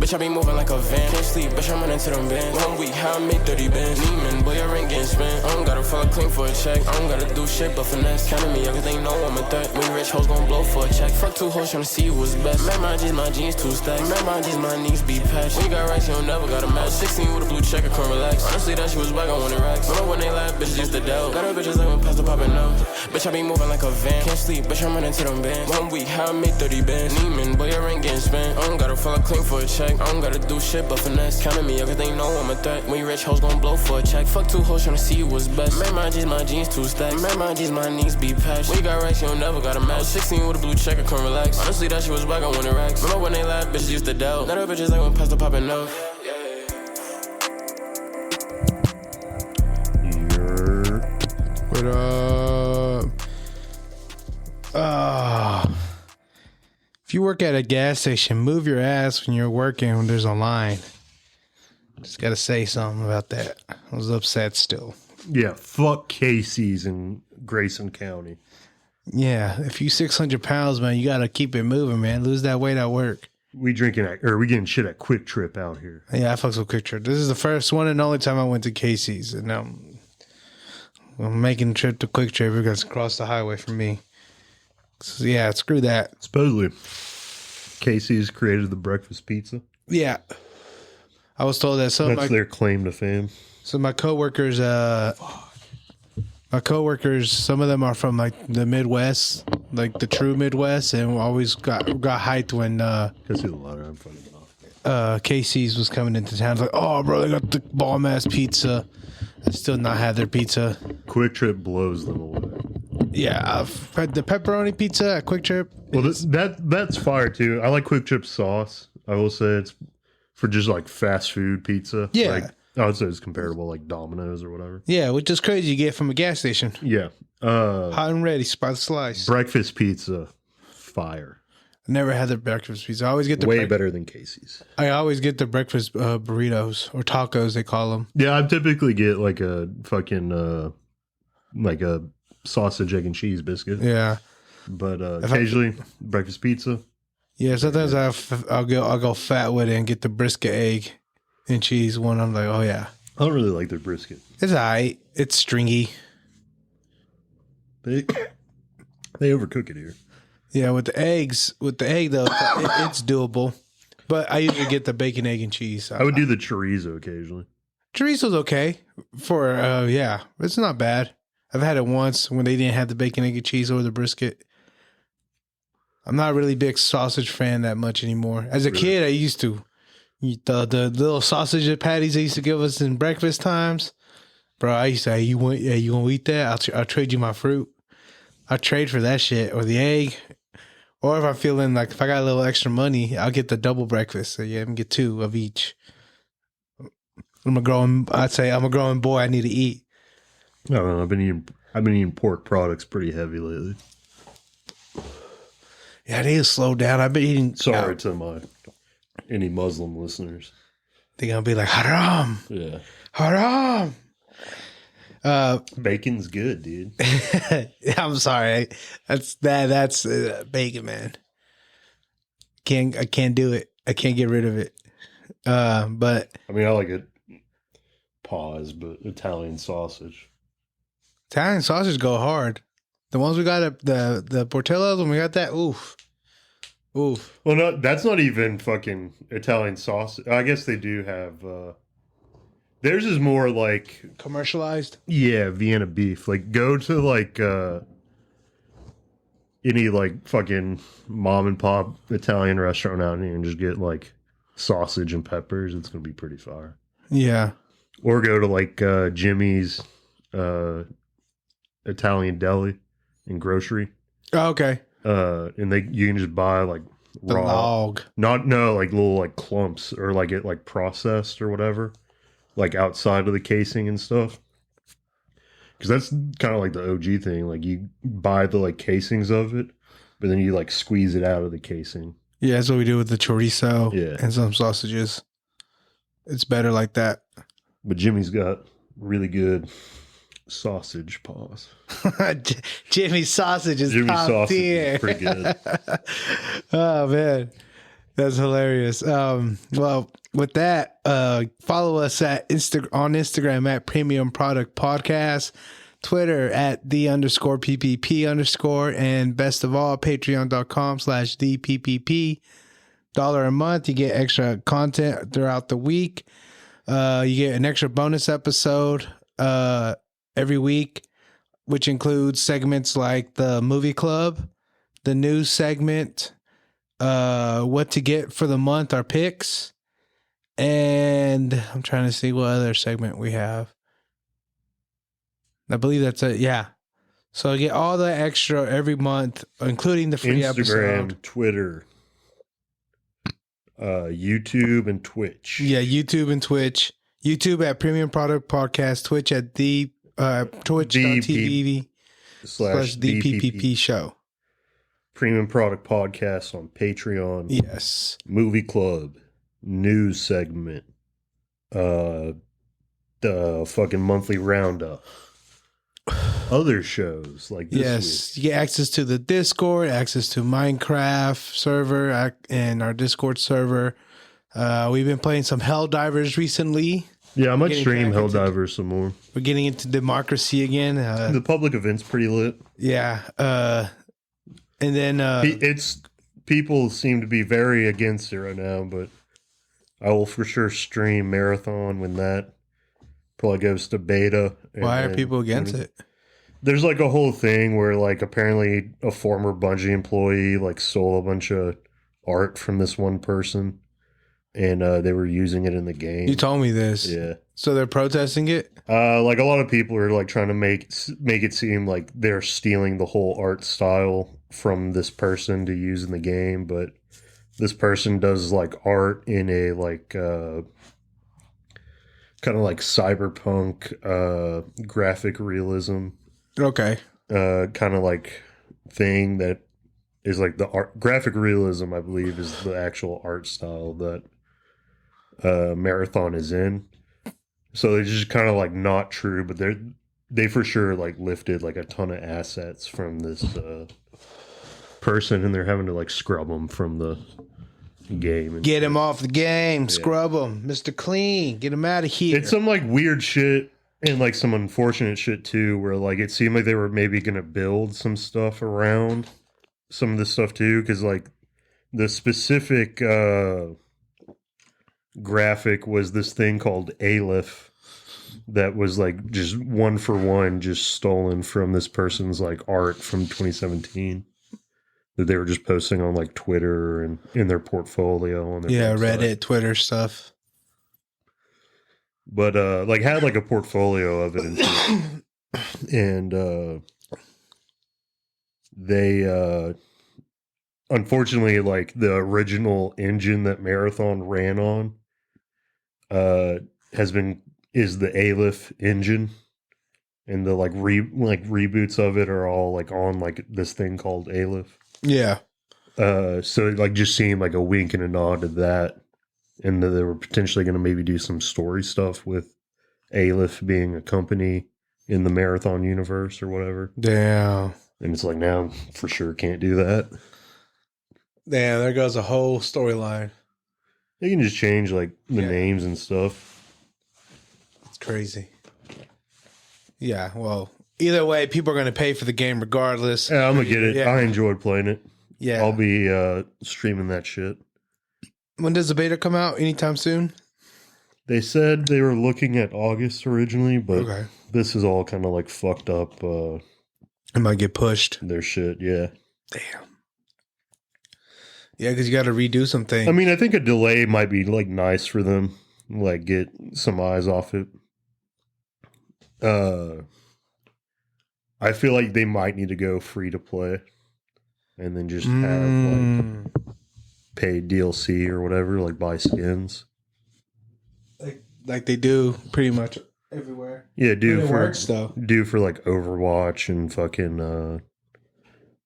Bitch, I be moving like a van. Can't sleep, bitch, I'm running to them bands. 1 week, how I make 30 bands. Neiman, boy, your ring getting spent. I don't gotta follow clean for a check. I don't gotta do shit but finesse. Counting me, everything know I'm a threat. When rich hoes gon' blow for a check. Fuck 2 hoes tryna see what's best. Man, my jeans 2 stacks. Man, my knees be patched. When you got racks, you don't never got a match. 16 with a blue check, I can't relax. Honestly, that shit was back, I wanted racks. Remember when they laugh, bitches used to doubt. Got her bitches like when past the poppin' out. Bitch, I be moving like a van. Can't sleep, bitch, I'm running to them bands. 1 week, how I make 30 bands. Neiman, boy, your ring getting spent. I don't gotta follow clean for a check. I don't gotta do shit but finesse. Counting me, everything know I'm a threat. When you rich hoes gon' blow for a check. Fuck 2 hoes tryna see what's best. Man, my jeans 2 stacks. Man, my knees be patched. When you got racks, you don't never got a match. 16 with a blue check, I can't relax. Honestly, that shit was back, I wanted racks. Remember when they laugh, bitches used to doubt. Now her bitches like when past the poppin' out. What up? If you work at a gas station, move your ass when you're working when there's a line. Just gotta say something about that. I was upset still. Yeah, fuck Casey's in Grayson County. Yeah, if you 600 pounds, man, you gotta keep it moving, man. Lose that weight at work. We getting shit at Quick Trip out here. Yeah, I fucks with Quick Trip. This is the first one and only time I went to Casey's, and I'm making a trip to Quick Trip because it's across the highway from me. So, yeah, screw that. Supposedly, Casey's created the breakfast pizza. Yeah, I was told that some. That's their claim to fame. So my coworkers, some of them are from like the Midwest, like the true Midwest, and always got hyped when Casey's was coming into town. It's like, oh, bro, they got the bomb ass pizza. I still not had their pizza. Quick Trip blows them away. Yeah, I've had the pepperoni pizza at Quick Trip. Well, that's fire too. I like Quick Trip sauce. I will say it's for just like fast food pizza. Yeah. Like, I would say it's comparable like Domino's or whatever. Yeah, which is crazy you get from a gas station. Yeah. Hot and ready by the slice. Breakfast pizza, fire. I never had the breakfast pizza. I always get the way better than Casey's. I always get the breakfast burritos or tacos, they call them. Yeah, I typically get like a fucking like a sausage, egg, and cheese biscuit. Yeah. But occasionally, breakfast pizza. Yeah, sometimes I'll go fat with it and get the brisket, egg, and cheese one. I'm like, oh yeah. I don't really like their brisket. It's alright. It's stringy. They overcook it here. Yeah, with the egg though, it's doable. But I usually get the bacon, egg, and cheese. I would do the chorizo occasionally. Chorizo's okay for yeah, it's not bad. I've had it once when they didn't have the bacon, egg, and cheese or the brisket. I'm not a really big sausage fan that much anymore. As a kid, I used to. The little sausage patties they used to give us in breakfast times. Bro, I used to say, you gonna eat that? I'll trade you my fruit. I'll trade for that shit. Or the egg. Or if I'm feeling like, if I got a little extra money, I'll get the double breakfast. So yeah, I'm gonna get 2 of each. I'm a growing boy. I need to eat. I don't know. I've been eating pork products pretty heavy lately. Yeah, I need to slow down. I've been eating. Sorry to any Muslim listeners. They're gonna be like, haram. Yeah. Haram. Bacon's good, dude. I'm sorry. That's bacon, man. I can't do it. I can't get rid of it. But I mean, I like it. But Italian sausage. Italian sausage go hard. The ones we got at the Portillo's, when we got that, oof. Well, no, that's not even fucking Italian sausage. I guess they do have. Theirs is more like commercialized. Yeah, Vienna beef. Like, go to like any like fucking mom and pop Italian restaurant out here and just get like sausage and peppers. It's gonna be pretty fire. Yeah. Or go to like Jimmy's Italian deli and grocery. Oh, okay. And you can just buy like the raw log. Like little like clumps or like it like processed or whatever. Like outside of the casing and stuff. Because that's kind of like the OG thing. Like you buy the like casings of it, but then you like squeeze it out of the casing. Yeah, that's what we do with the chorizo Yeah. and some sausages. It's better like that. But Jimmy's got really good sausage paws. Jimmy's sausage is Jimmy's top sausage tier. is pretty good. Oh, man. That's hilarious. Well, with that, follow us on Instagram at Premium Product Podcast, Twitter at _PPP_, and best of all, patreon.com/ThePPP. $1 a month, you get extra content throughout the week. You get an extra bonus episode every week, which includes segments like the movie club, the news segment, what to get for the month, our picks, and I'm trying to see what other segment we have. I believe that's it. Yeah. So you get all the extra every month, including the free Instagram, episode. Twitter, YouTube, and Twitch. Yeah, YouTube and Twitch. YouTube at Premium Product Podcast, Twitch at twitch.tv/ThePPP show. Premium Product Podcast on Patreon. Yes. Movie Club, news segment, the fucking monthly roundup, other shows like this Yes, you get access to the Discord, access to Minecraft server, and our Discord server. We've been playing some Helldivers recently. Yeah, I might stream back into- Helldivers some more. We're getting into democracy again. The public event's pretty lit. Yeah. And then It's people seem to be very against it right now, but I will for sure stream Marathon when that probably goes to beta. why are people against it? There's like a whole thing where like apparently a former Bungie employee like stole a bunch of art from this one person, and they were using it in the game. You told me this. Yeah. So they're protesting it? Like a lot of people are like trying to make it seem like they're stealing the whole art style from this person to use in the game, but this person does like art in a like kind of like cyberpunk graphic realism Okay. kind of like thing that is like the art graphic realism, I believe, is the actual art style that Marathon is in. So they're just kind of like not true, but they for sure like lifted like a ton of assets from this person, and they're having to like scrub them from the game. And Get him off the game. Scrub him. Mr. Clean. Get him out of here. it's some like weird shit and like some unfortunate shit too, where like it seemed like they were maybe gonna build some stuff around some of this stuff too, because like the specific graphic was this thing called Aleph that was like just one for one just stolen from this person's like art from 2017 that they were just posting on like Twitter and in their portfolio on their website. Reddit, Twitter stuff. But like had like a portfolio of it and shit. And they unfortunately like the original engine that Marathon ran on is the Aleph engine, and the like reboots of it are all like on like this thing called Aleph. Yeah. So it like just seemed like a wink and a nod to that, and that they were potentially going to maybe do some story stuff with Aleph being a company in the Marathon universe or whatever. Damn. And it's like now for sure can't do that. Damn, there goes a whole storyline. They can just change like the names and stuff. It's crazy. Yeah, well, either way, people are going to pay for the game regardless. Yeah, I'm gonna get it. Yeah. I enjoyed playing it. Yeah. I'll be streaming that shit. When does the beta come out? Anytime soon? They said they were looking at August originally, but Okay. this is all kind of like fucked up It might get pushed. their shit. Yeah. Damn. Yeah, because you got to redo some things. I mean, I think a delay might be like nice for them, like get some eyes off it. I feel like they might need to go free to play, and then just have like paid DLC or whatever, like buy skins. like they do pretty much everywhere. Yeah, But it works though. do for like Overwatch and fucking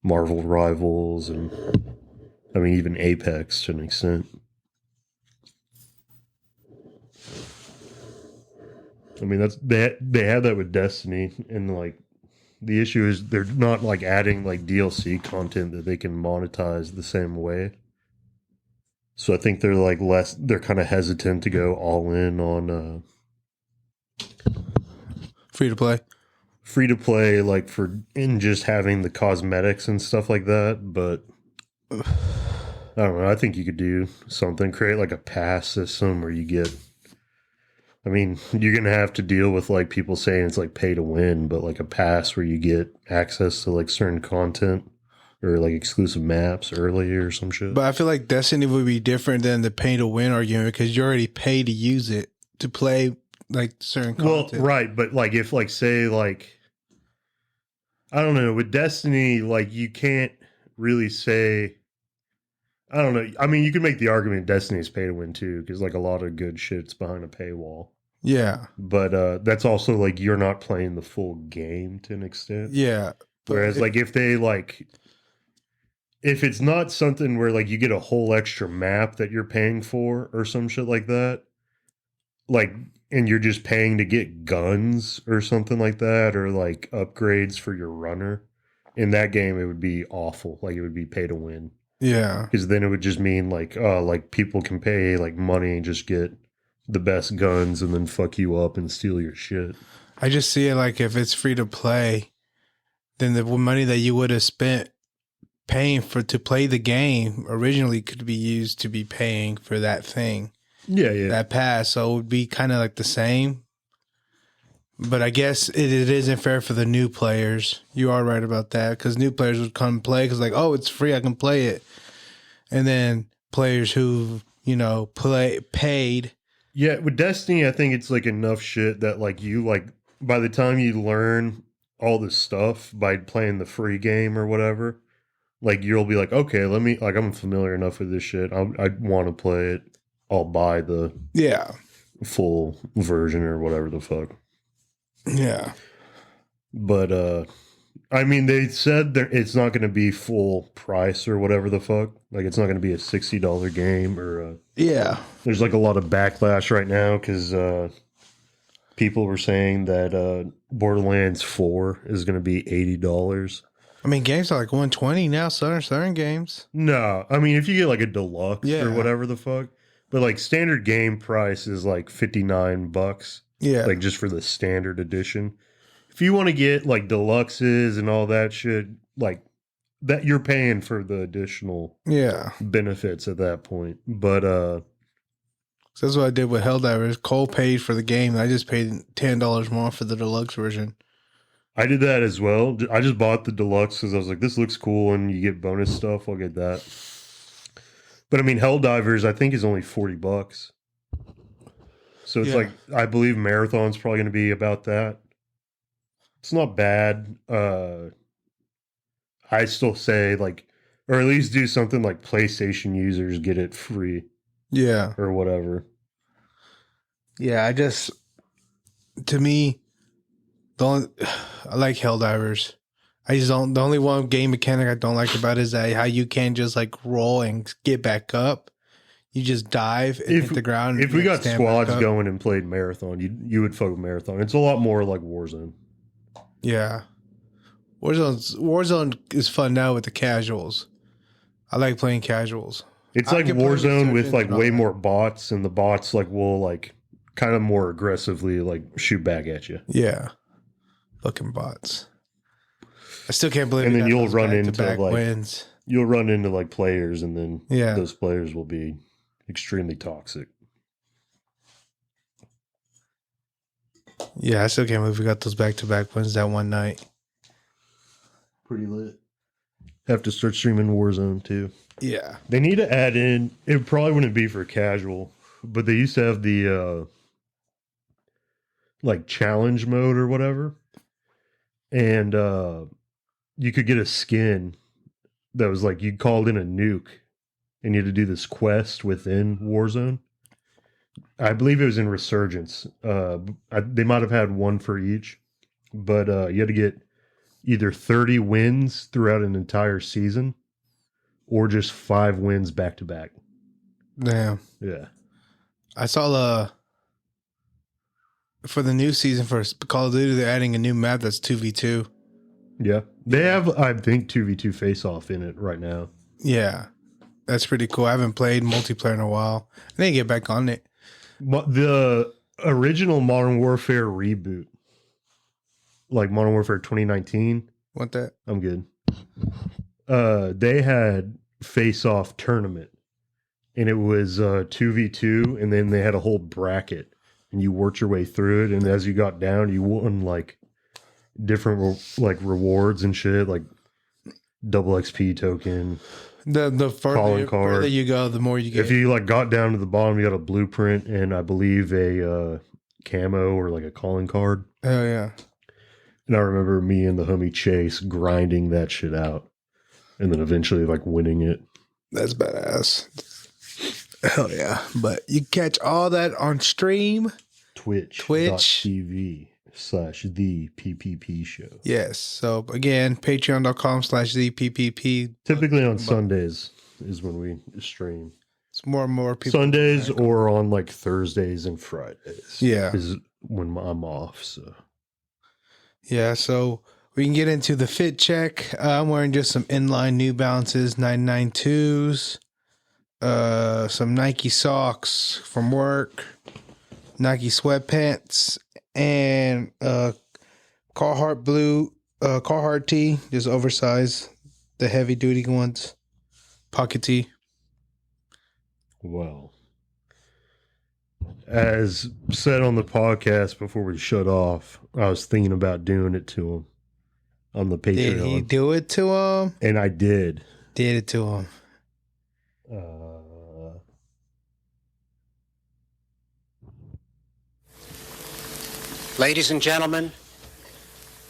Marvel Rivals, and I mean even Apex to an extent. I mean that's they had that with Destiny, and like the issue is they're not like adding like DLC content that they can monetize the same way. So I think they're like they're kind of hesitant to go all in on Free to play. free to play, like in just having the cosmetics and stuff like that. But I don't know. I think you could do something, create like a pass system where you get. I mean, you're gonna have to deal with like people saying it's like pay to win, but like a pass where you get access to like certain content or like exclusive maps early or some shit. But I feel like Destiny would be different than the pay to win argument because you already pay to use it to play like certain content. Well, right, but like if like say like I don't know, with Destiny, like you can't really say I don't know. I mean, you could make the argument Destiny is pay to win too, because like a lot of good shit's behind a paywall. Yeah. But that's also like you're not playing the full game to an extent. Yeah. Whereas like if they like if it's not something where like you get a whole extra map that you're paying for or some shit like that, like and you're just paying to get guns or something like that or like upgrades for your runner, in that game it would be awful. Like it would be pay to win. Yeah. Because then it would just mean like like people can pay like money and just get the best guns and then fuck you up and steal your shit. I just see it like if it's free to play, then the money that you would have spent paying to play the game originally could be used to be paying for that thing. Yeah. That pass. So it would be kind of like the same. But I guess it isn't fair for the new players. You are right about that, because new players would come play because like, oh, it's free, I can play it. And then players who, paid. Yeah, with Destiny, I think it's like enough shit that like you like by the time you learn all this stuff by playing the free game or whatever, like you'll be like, okay, let me like I'm familiar enough with this shit. I want to play it. I'll buy the full version or whatever the fuck. Yeah. But I mean, they said it's not going to be full price or whatever the fuck. Like it's not going to be a $60 game or there's like a lot of backlash right now because people were saying that Borderlands 4 is going to be $80. I mean, games are like $120 now. Certain games. No, I mean if you get like a deluxe or whatever the fuck, but like standard game price is like $59. Yeah, like just for the standard edition. If you want to get like deluxes and all that shit, like that, you're paying for the additional benefits at that point. But so that's what I did with Helldivers. Cole paid for the game. I just paid $10 more for the deluxe version. I did that as well. I just bought the deluxe because I was like, this looks cool and you get bonus stuff. I'll get that. But I mean, Helldivers, I think is only $40. So it's like, I believe Marathon's probably going to be about that. It's not bad. I still say like, or at least do something like PlayStation users get it free. Yeah. Or whatever. Yeah, to me, I like Helldivers. The only one game mechanic I don't like about it is that how you can't just like roll and get back up. You just dive and hit the ground. If we got squads going and played Marathon, you would fuck with Marathon. It's a lot more like Warzone. Yeah. Warzone is fun now with the casuals. I like playing casuals. It's like Warzone with like way more bots, and the bots like will like kind of more aggressively like shoot back at you. Yeah. Fucking bots. I still can't believe. And then you'll run into like wins. You'll run into like players, and then those players will be extremely toxic. Yeah, I still can't believe we got those back-to-back wins that one night. Pretty lit. Have to start streaming Warzone too. Yeah. They need to add in, it probably wouldn't be for casual, but they used to have the like challenge mode or whatever. And you could get a skin that was like you called in a nuke and you had to do this quest within Warzone. I believe it was in Resurgence. They might have had one for each, but you had to get either 30 wins throughout an entire season or just 5 wins back to back. Damn. Yeah. I saw for the new season for Call of Duty, they're adding a new map that's 2v2. Yeah. They have, I think, 2v2 face-off in it right now. Yeah. That's pretty cool. I haven't played multiplayer in a while. I need to get back on it. The original Modern Warfare reboot, like Modern Warfare 2019. Want that? I'm good. They had face-off tournament, and it was 2v2, and then they had a whole bracket, and you worked your way through it, and as you got down, you won like different like rewards and shit, like double XP token. The further you go, the more you get. If you like got down to the bottom, you got a blueprint and I believe a camo or like a calling card. Oh yeah. And I remember me and the homie Chase grinding that shit out, and then eventually like winning it. That's badass. Hell yeah! But you catch all that on stream. Twitch.tv/the PPP show. Yes. So again, patreon.com/the PPP. Typically on Sundays is when we stream. It's more and more people. Sundays or on like Thursdays and Fridays. Yeah. Is when I'm off. So. Yeah. So we can get into the fit check. I'm wearing just some inline New Balances 992s. Some Nike socks from work, Nike sweatpants, and Carhartt blue Carhartt tee, just oversized, the heavy duty ones, pocket tee. Well, as said on the podcast before we shut off, I was thinking about doing it to him on the Patreon. Did he do it to him? And I did. Did it to him. Ladies and gentlemen,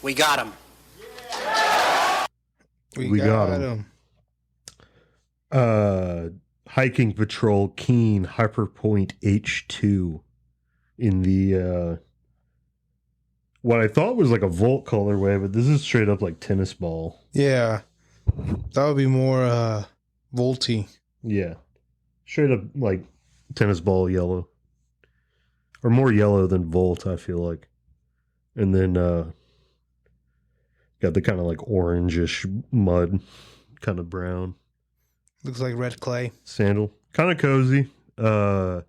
we got him. We got him. Hiking Patrol Keen Hyperpoint H2 in the what I thought was like a Volt colorway, but this is straight up like tennis ball. Yeah. That would be more Volty. Yeah. Straight up like tennis ball yellow. Or more yellow than Volt, I feel like. And then got the kind of like orangish mud, kind of brown. Looks like red clay. Sandal. Kind of cozy. A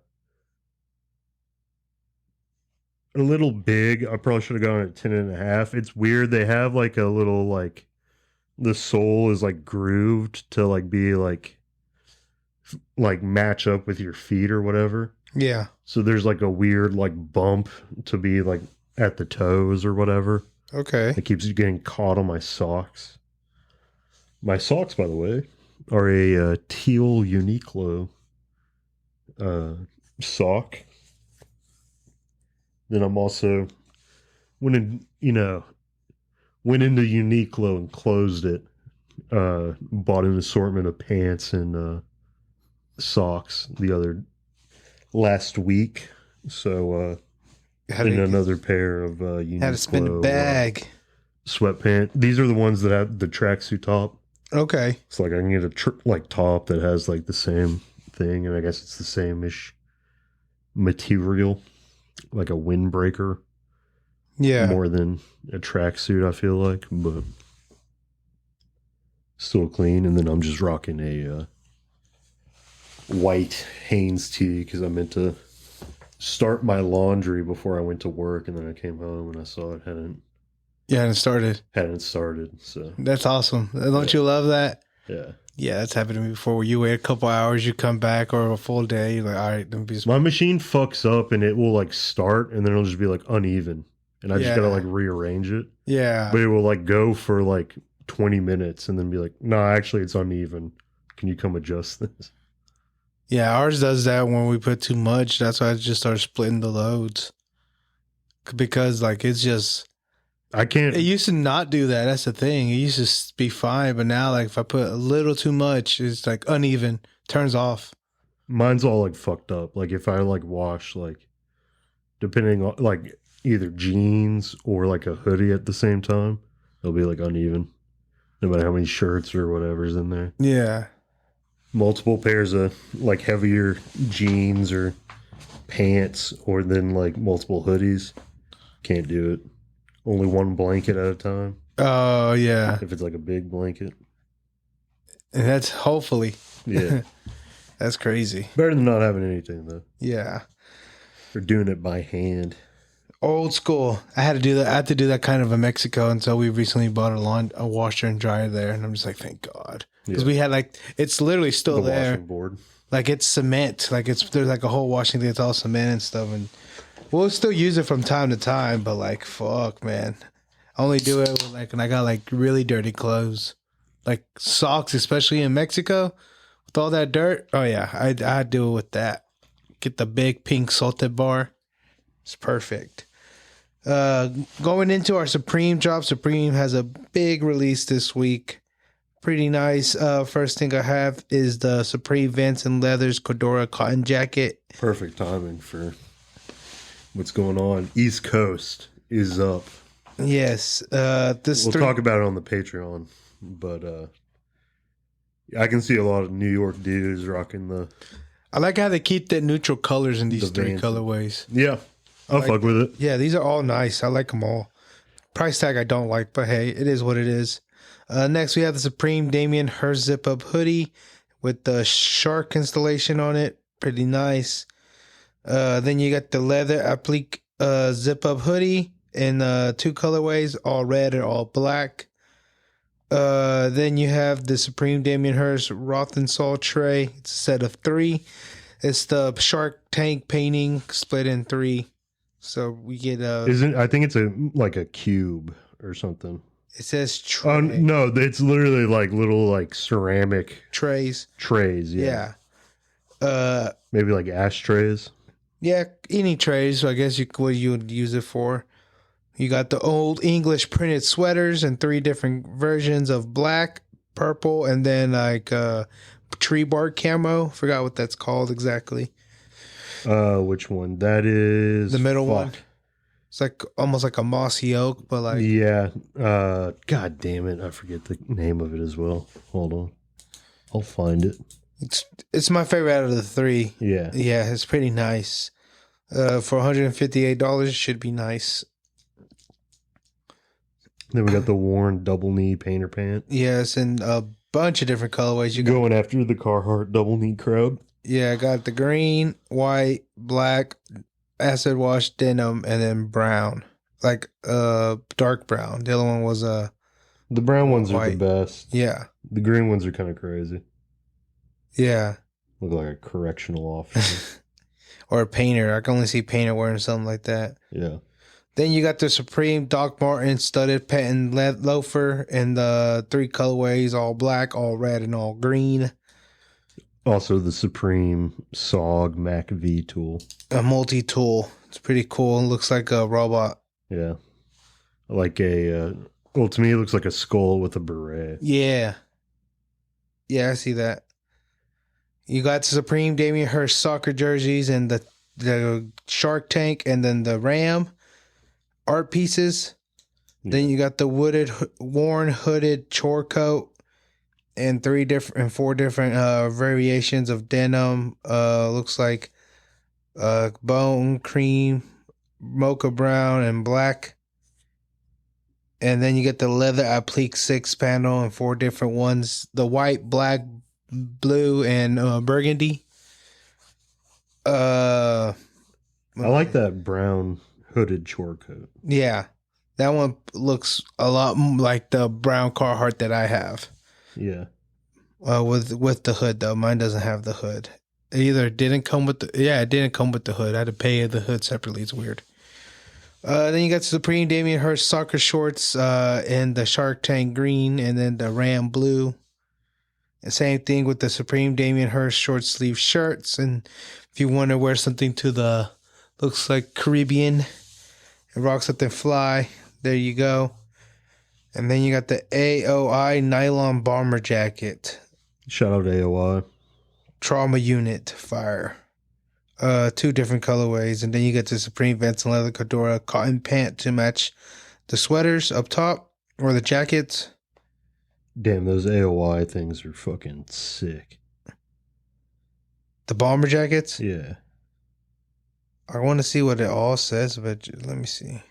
little big. I probably should have gone at 10.5. It's weird. They have like a little like the sole is like grooved to like be like match up with your feet or whatever. Yeah. So there's like a weird like bump to be like at the toes or whatever. Okay. It keeps getting caught on my socks. My socks, by the way, are a teal Uniqlo sock. Then I'm also went into Uniqlo and closed it. Bought an assortment of pants and socks last week. So another pair of Uniqlo. Had to spend a bag. Sweatpant. These are the ones that have the tracksuit top. Okay. It's like I can get a top that has like the same thing, and I guess it's the same-ish material, like a windbreaker. Yeah. More than a tracksuit, I feel like, but still clean. And then I'm just rocking a white Hanes tee because I meant to start my laundry before I went to work, and then I came home and I saw it hadn't started. So that's awesome. Don't you love that? Yeah. Yeah, that's happened to me before. Where you wait a couple hours, you come back, or a full day. You're like, all right, let me be. My machine fucks up and it will like start, and then it'll just be like uneven, and I just gotta like rearrange it. Yeah. But it will like go for like 20 minutes and then be like, no, actually it's uneven. Can you come adjust this? Yeah, ours does that when we put too much. That's why I just started splitting the loads. Because like it's just. I can't. It used to not do that. That's the thing. It used to be fine, but now, like, if I put a little too much, it's like uneven, turns off. Mine's all like fucked up. Like if I like wash, like, depending on like either jeans or like a hoodie at the same time, it'll be like uneven. No matter how many shirts or whatever's in there. Yeah. Multiple pairs of like heavier jeans or pants, or then like multiple hoodies. Can't do it. Only one blanket at a time. Oh, yeah. If it's like a big blanket. And that's hopefully Yeah. That's crazy. Better than not having anything, though. Yeah. Or doing it by hand. Old school. I had to do that. I had to do that kind of in Mexico until we recently bought a washer and dryer there, and I'm just like, thank God, because Yeah. we had like it's literally still The there. washing board. Like it's cement. Like there's like a whole washing thing. It's all cement and stuff, and we'll still use it from time to time. But like, fuck, man, I only do it with, like when I got like really dirty clothes, like socks, especially in Mexico with all that dirt. Oh yeah, I do it with that. Get the big pink salted bar. It's perfect. Going into our Supreme drop, Supreme has a big release this week. Pretty nice. First thing I have is the Supreme Vents and Leathers Cordura cotton jacket. Perfect timing for what's going on. East Coast is up. Yes. We'll talk about it on the Patreon, but I can see a lot of New York dudes rocking the. I like how they keep the neutral colors in these The three Vans. colorways. Yeah, I'll fuck with it. Yeah, these are all nice. I like them all. Price tag I don't like, but hey, it is what it is. Next, we have the Supreme Damien Hirst zip up hoodie with the shark installation on it. Pretty nice. Then you got the leather applique zip up hoodie in two colorways, all red and all black. Then you have the Supreme Damien Hirst Rothenthal tray. It's a set of 3. It's the Shark Tank painting split in 3. So we get Isn't I think it's like a cube or something. it says tray, Oh no, it's literally like little like ceramic trays. trays. Yeah, Yeah. maybe like ashtrays. Yeah, any trays, so I guess what you would use it for. You got the old English printed sweaters in 3 different versions of black, purple, and then like tree bark camo. Forgot what that's called exactly. Which one? That is The middle fuck. one. It's like almost like a mossy oak, but like Yeah. God damn it, I forget the name of it as well. Hold on, I'll find it. it's my favorite out of the 3. Yeah. Yeah, it's pretty nice. For $158, it should be nice. Then we got the worn double knee painter pant. Yes, and a bunch of different colorways. You got Going after the Carhartt double knee crowd. Yeah, I got the green, white, black, acid wash denim, and then brown. Like dark brown. The other one was The brown ones are White. the best. yeah. The green ones are kind of crazy. Yeah. Look like a correctional officer. Or a painter. I can only see painter wearing something like that. Yeah. Then you got the Supreme Doc Martin studded patent loafer in the 3 colorways, all black, all red, and all green. Also the Supreme SOG Mac V tool. A multi-tool. It's pretty cool. It looks like a robot. Yeah. Like a, well, to me, it looks like a skull with a beret. Yeah. Yeah, I see that. You got the Supreme Damien Hirst soccer jerseys and the Shark Tank and then the Ram art pieces. Then you got the worn hooded chore coat and 4 different variations of denim. Looks like bone, cream, mocha brown, and black. And then you get the leather applique 6 panel and 4 different ones. The white, black, blue, and burgundy. I like that brown hooded chore coat. Yeah. That one looks a lot like the brown Carhartt that I have. Yeah. With the hood though. Mine doesn't have the hood. It either didn't come with it didn't come with the hood. I had to pay the hood separately. It's weird. Then you got the Supreme Damien Hirst soccer shorts and the Shark Tank green and then the Ram blue. And same thing with the Supreme Damien Hirst short sleeve shirts. And if you want to wear something to the looks like Caribbean and rock something fly, there you go. And then you got the AOI nylon bomber jacket. Shout out AOI. Trauma unit fire. 2 different colorways, and then you get the Supreme Vents and Leather Cordura cotton pant to match the sweaters up top or the jackets. Damn, those AOI things are fucking sick. The bomber jackets. Yeah. I want to see what it all says, but let me see.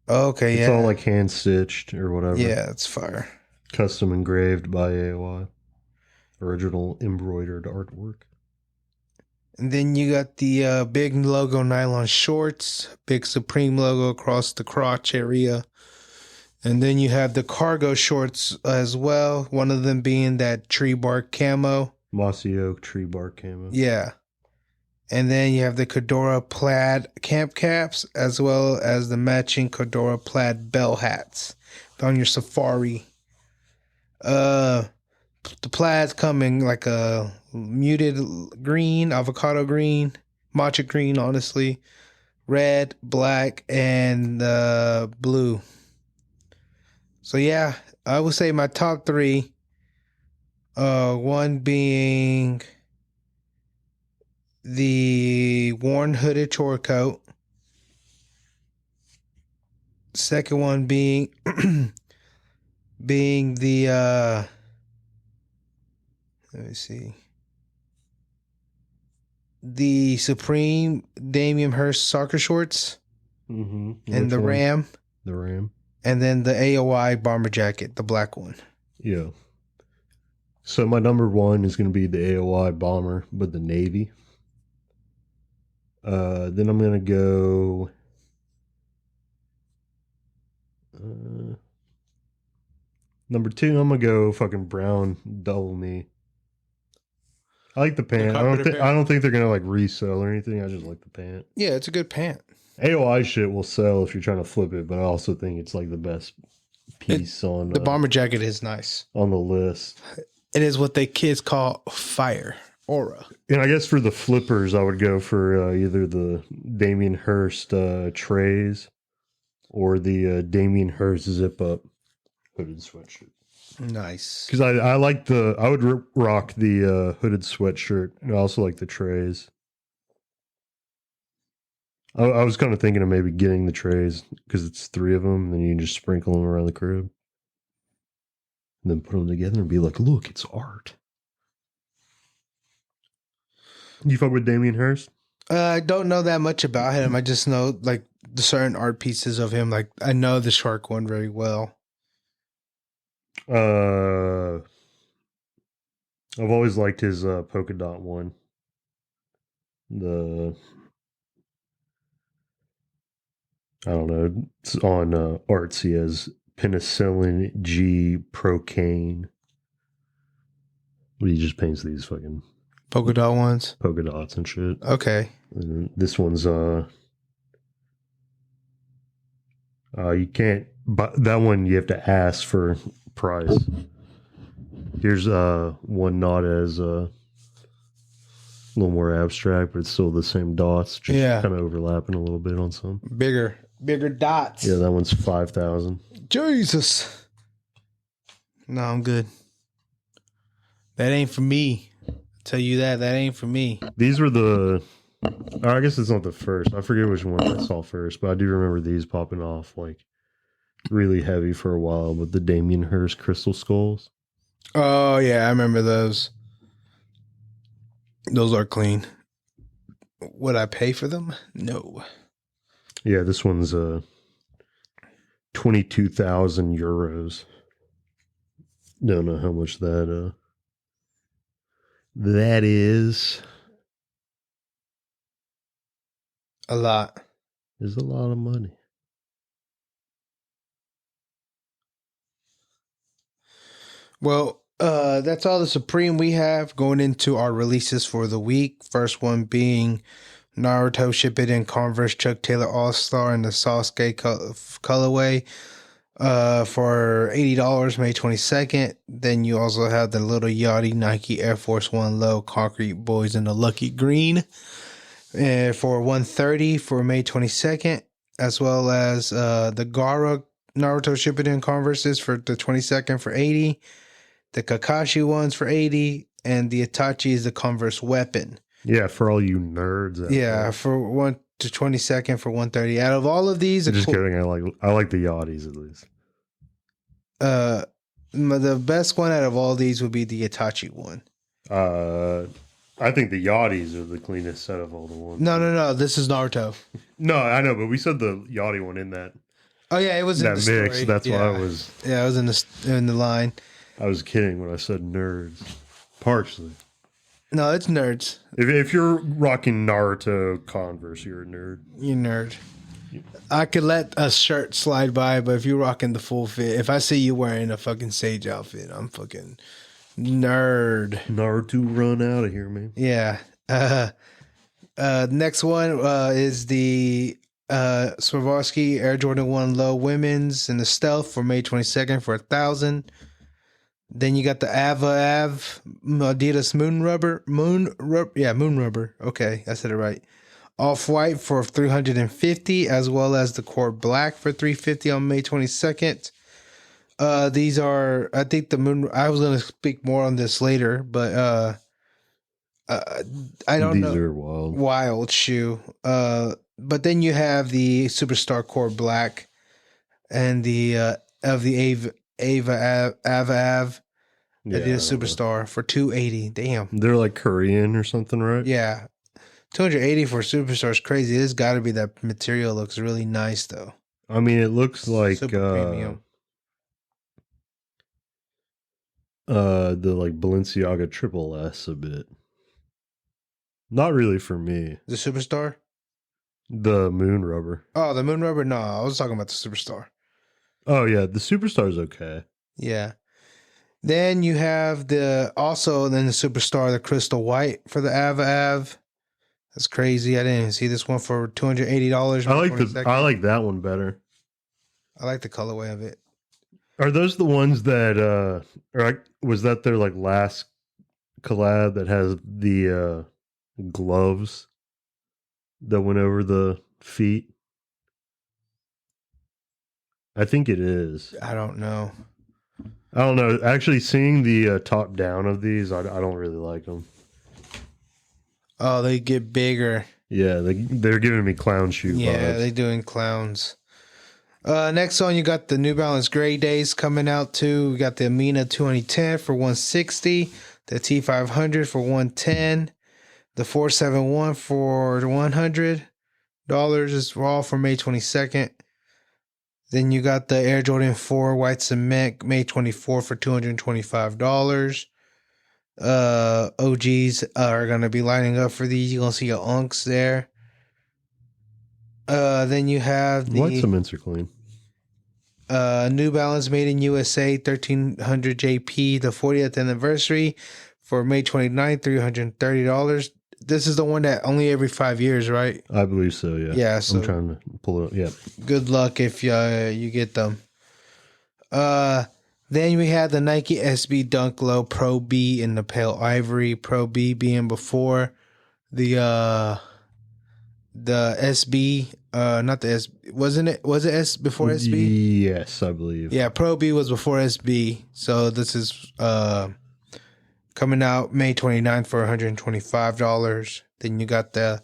Okay, It's yeah, all like hand stitched or whatever. yeah, it's fire. Custom engraved by AOI. Original embroidered artwork. And then you got the big logo nylon shorts, big Supreme logo across the crotch area. And then you have the cargo shorts as well, one of them being that tree bark camo. Mossy oak tree bark camo. Yeah. And then you have the Cordura plaid camp caps, as well as the matching Cordura plaid bell hats on your safari. The plaids come in like a muted green, avocado green, matcha green, honestly, red, black, and blue. So yeah, I would say my top three. One being the worn hooded chore coat. Second one being being the let me see, the Supreme Damian Hirst soccer shorts, and the Ram. The Ram. And then the AOI bomber jacket, the black one. Yeah. So my number one is going to be the AOI bomber, but the navy. Then I'm going to go... number two, I'm going to go fucking brown double knee. I like the pant. I don't think they're going to like resell or anything. I just like the pant. Yeah, it's a good pant. AOI shit will sell if you're trying to flip it, but I also think it's like the best piece on the bomber jacket is nice on the list. It is what they kids call fire aura. And I guess for the flippers, I would go for either the Damien Hirst trays or the Damien Hirst zip up hooded sweatshirt. Nice. Because I like I would rock the hooded sweatshirt. And I also like the trays. I was kind of thinking of maybe getting the trays because it's three of them, and then you can just sprinkle them around the crib. And then put them together and be like, look, it's art. You fuck with Damien Hirst? I don't know that much about him. I just know like the certain art pieces of him. Like I know the shark one very well. I've always liked his polka dot one. I don't know. It's on Artsy as penicillin G procaine. He just paints these fucking polka dot ones, polka dots and shit. Okay. And this one's you can't. But that one you have to ask for price. Here's one not as a little more abstract, but it's still the same dots. Just kind of overlapping a little bit on some bigger dots. Yeah, that one's 5,000. Jesus. No, I'm good. That ain't for me. I'll tell you that ain't for me. These were I guess it's not the first. I forget which one I saw first, but I do remember these popping off like really heavy for a while with the Damien Hirst crystal skulls. Oh yeah, I remember those. Those are clean. Would I pay for them? No. Yeah, this one's 22,000 euros. Don't know how much that is. A lot. Is a lot of money. Well, that's all the Supreme we have going into our releases for the week. First one being Naruto Shippuden Converse Chuck Taylor All-Star in the Sasuke colorway for $80 May 22nd. Then you also have the Little Yachty Nike Air Force One Low Concrete Boys in the Lucky Green for $130 for May 22nd, as well as the Gaara Naruto Shippuden Converses for the 22nd for $80, the Kakashi ones for $80, and the Itachi is the Converse Weapon. Yeah, for all you nerds. For 1 to 22nd for $130. Out of all of these, just kidding. I like the Yachties at least. The best one out of all these would be the Itachi one. I think the Yachties are the cleanest set of all the ones. No. This is Naruto. No, I know, but we said the Yachty one in that. Oh yeah, it was in the mix. Story. That's why I was. Yeah, it was in the line. I was kidding when I said nerds. Partially. No, it's nerds. If you're rocking Naruto Converse, you're a nerd. You nerd. I could let a shirt slide by, but if you're rocking the full fit, if I see you wearing a fucking Sage outfit, I'm fucking nerd. Naruto run out of here, man. Yeah. Next one is the Swarovski Air Jordan 1 Low Women's in the Stealth for May 22nd for $1,000. Then you got the Ava Adidas Moon Rubber. Okay, I said it right. Off-White for $350, as well as the Core Black for $350 on May 22nd. These are, I think the Moon, I was going to speak more on this later, but I don't know. These are wild. Wild shoe. But then you have the Superstar Core Black and the Ava Adidas Superstar for $280. Damn. They're like Korean or something, right? Yeah. $280 for Superstar is crazy. This got to be that material. Looks really nice though. I mean, it looks like Super premium. The like Balenciaga Triple S a bit. Not really for me. The Superstar? The Moon Rubber. Oh, the Moon Rubber? No, I was talking about the Superstar. Oh yeah, the Superstar's okay. Yeah. Then you have the Superstar, the Crystal White for the Ava. That's crazy. I didn't even see this one for $280. I like that one better. I like the colorway of it. Are those the ones that was that their like last collab that has the gloves that went over the feet? I think it is. I don't know. I don't know. Actually, seeing the top down of these, I don't really like them. Oh, they get bigger. Yeah, they're giving me clown shoe vibes. Yeah, they're doing clowns. Next on, you got the New Balance Gray Days coming out too. We got the Amina 2010 for $160, the T500 for $110, the 471 for $100. Is all for May 22nd. Then you got the Air Jordan 4 White Cement May 24 for $225. OGs are going to be lining up for these. You're going to see your unks there. Then you have the White Cements are clean. New Balance Made in USA 1300 JP, the 40th anniversary for May 29th, $330. This is the one that only every 5 years, right? I believe so, yeah. Yeah, so I'm trying to pull it up. Yeah. good luck if you get them. Then we had the Nike SB Dunk Low Pro B in the pale ivory. Pro B being before the SB, not the S. Wasn't it? Was it S before SB? Yes, I believe. Yeah, Pro B was before SB. So this is coming out May 29th for $125. Then you got the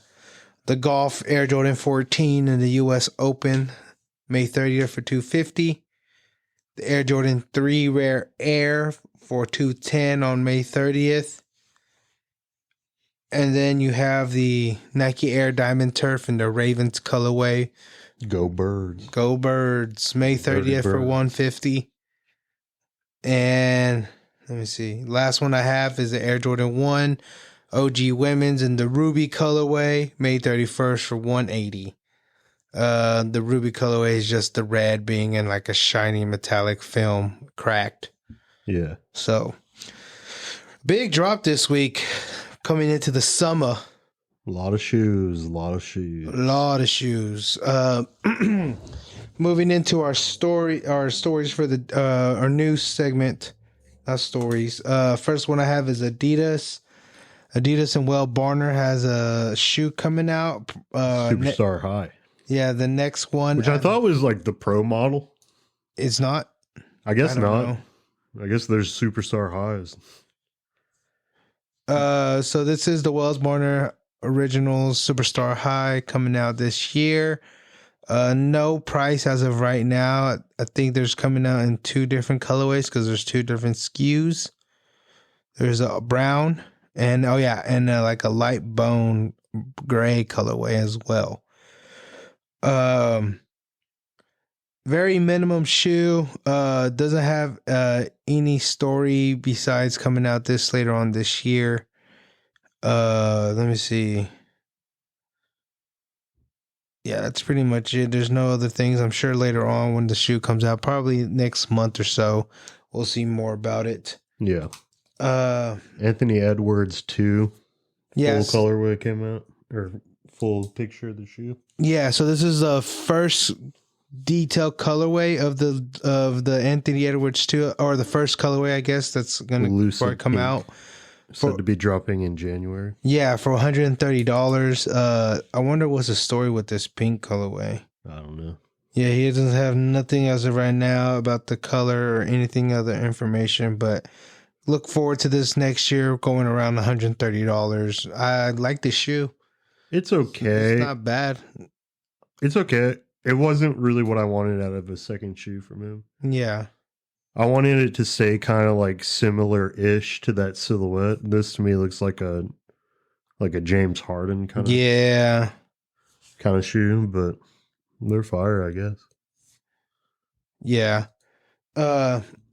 Golf Air Jordan 14 in the US Open May 30th for $250. The Air Jordan 3 Rare Air for $210 on May 30th. And then you have the Nike Air Diamond Turf in the Ravens colorway. Go Birds. Go Birds. May 30th for $150. And let me see. Last one I have is the Air Jordan 1 OG Women's in the Ruby colorway. May 31st for $180. The Ruby colorway is just the red being in like a shiny metallic film, cracked. Yeah. So, big drop this week coming into the summer. A lot of shoes. Moving into our stories for the our news segment. Not stories. First one I have is Adidas. Adidas and Will Barner has a shoe coming out. Superstar High. Yeah, the next one, which I thought was like the pro model. It's not. I guess not. Know. I guess there's Superstar Highs. So this is the Wells Barner Original Superstar High coming out this year. No price as of right now. I think there's coming out in 2 different colorways because there's 2 different SKUs. There's a brown and like a light bone gray colorway as well. very minimum shoe. Doesn't have any story besides coming out this later on this year. Let me see. Yeah, that's pretty much it. There's no other things. I'm sure later on when the shoe comes out, probably next month or so, we'll see more about it. Yeah. Anthony Edwards 2. Yes. Full colorway came out, or full picture of the shoe. Yeah, so this is the first detailed colorway of the Anthony Edwards 2, or the first colorway, I guess, that's gonna Lucid come pink. out. Said to be dropping in January. Yeah, for $130. I wonder what's the story with this pink colorway. I don't know. Yeah, he doesn't have nothing as of right now about the color or anything other information, but look forward to this next year going around $130. I like the shoe. It's okay. It's not bad. It's okay. It wasn't really what I wanted out of a second shoe from him. Yeah. I wanted it to stay kind of like similar-ish to that silhouette. This to me looks like a James Harden kind of shoe, but they're fire, I guess. Yeah.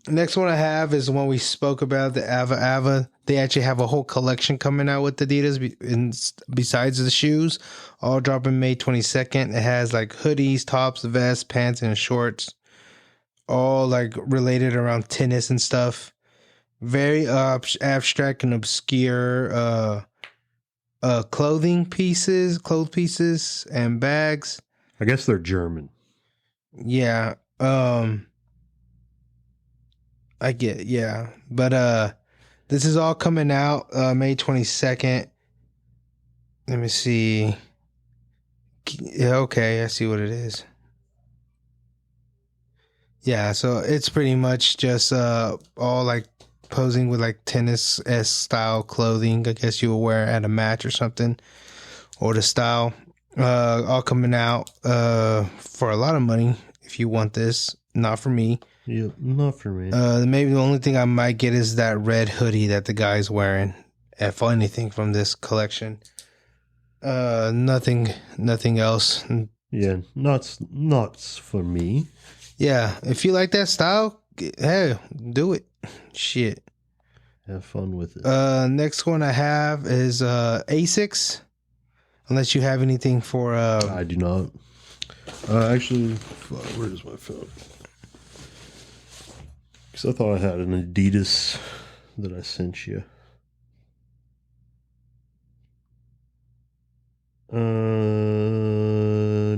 Next one I have is the one we spoke about, the Ava. They actually have a whole collection coming out with Adidas besides the shoes, all dropping May 22nd. It has like hoodies, tops, vests, pants, and shorts, all like related around tennis and stuff. Very abstract and obscure clothes pieces, and bags. I guess they're German. Yeah. I get, yeah. But this is all coming out May 22nd. Let me see. Yeah, okay, I see what it is. Yeah, so it's pretty much just all like posing with like tennis-esque style clothing. I guess you will wear at a match or something. Or the style. All coming out for a lot of money if you want this. Not for me. Yeah, not for me. Maybe the only thing I might get is that red hoodie that the guy's wearing. If anything from this collection. Nothing else. Yeah, nuts for me. Yeah, if you like that style, hey, do it. Shit. Have fun with it. Next one I have is Asics. Unless you have anything for I do not. Actually, where's my phone? Because I thought I had an Adidas that I sent you.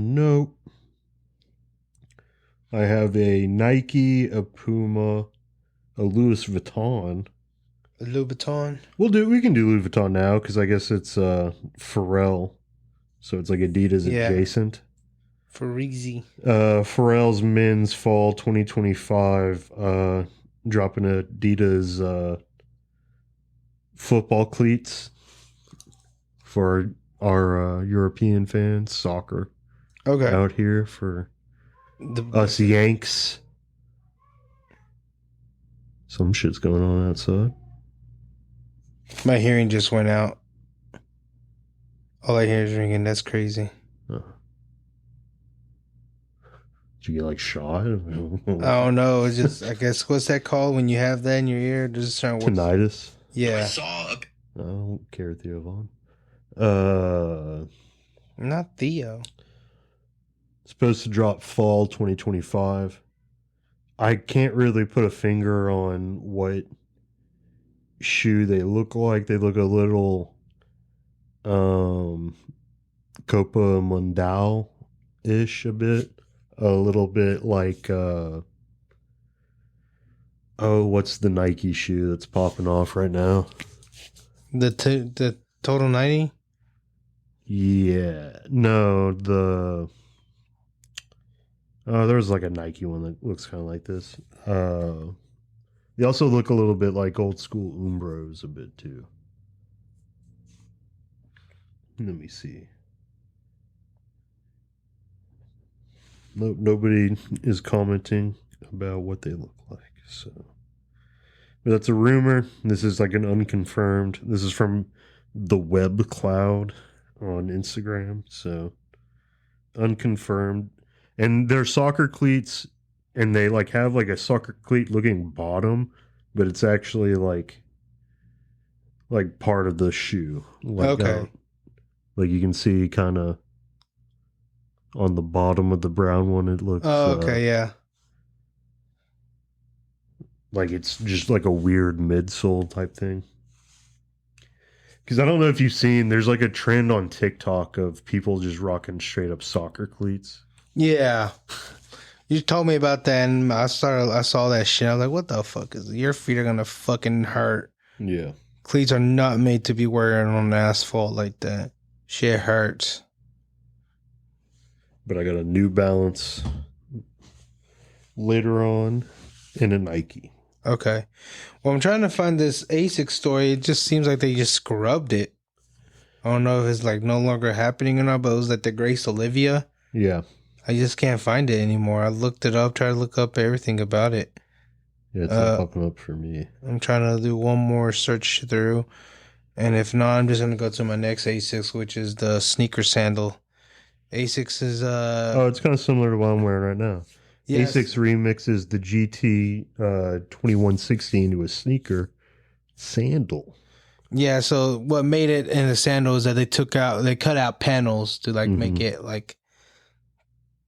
Nope. I have a Nike, a Puma, a Louis Vuitton. Louis Vuitton. We can do Louis Vuitton now because I guess it's Pharrell. So it's like Adidas adjacent. Freezy. Pharrell's men's fall 2025 dropping Adidas football cleats for our European fans, soccer. Okay. Out here for us Yanks. Some shit's going on outside. My hearing just went out. All I hear is ringing. That's crazy. Did you get like shot? I don't know. It's just, I guess, what's that called when you have that in your ear? Just trying to Tinnitus. Yeah. I don't care, Theo Vaughn. Not Theo. Supposed to drop fall 2025. I can't really put a finger on what shoe they look like. They look a little Copa Mundial ish a bit. A little bit like what's the Nike shoe that's popping off right now? The Total 90? Yeah. No, there's like a Nike one that looks kind of like this. They also look a little bit like old school Umbros a bit too. Let me see. Nobody is commenting about what they look like. So, but that's a rumor. This is like an unconfirmed. This is from the Web Cloud on Instagram. So, unconfirmed. And they're soccer cleats, and they like have like a soccer cleat looking bottom, but it's actually like part of the shoe. Like Okay. like you can see kind of on the bottom of the brown one, it looks Oh, okay, yeah. like it's just like a weird midsole type thing. Because I don't know if you've seen, there's like a trend on TikTok of people just rocking straight up soccer cleats. Yeah. You told me about that, and I saw that shit. I was like, what the fuck is your feet are gonna fucking hurt. Yeah. Cleats are not made to be wearing on asphalt like that. Shit hurts. But I got a New Balance later on and a Nike. Okay. Well, I'm trying to find this ASICS story. It just seems like they just scrubbed it. I don't know if it's like no longer happening or not, but it was like the Grace Olivia. Yeah. I just can't find it anymore. I looked it up, tried to look up everything about it. Yeah, it's not popping up for me. I'm trying to do one more search through. And if not, I'm just going to go to my next ASICS, which is the sneaker sandal. ASICS is... Oh, it's kind of similar to what I'm wearing right now. yes. ASICS remixes the GT 2116 to a sneaker sandal. Yeah, so what made it in the sandal is that they cut out panels to like make it like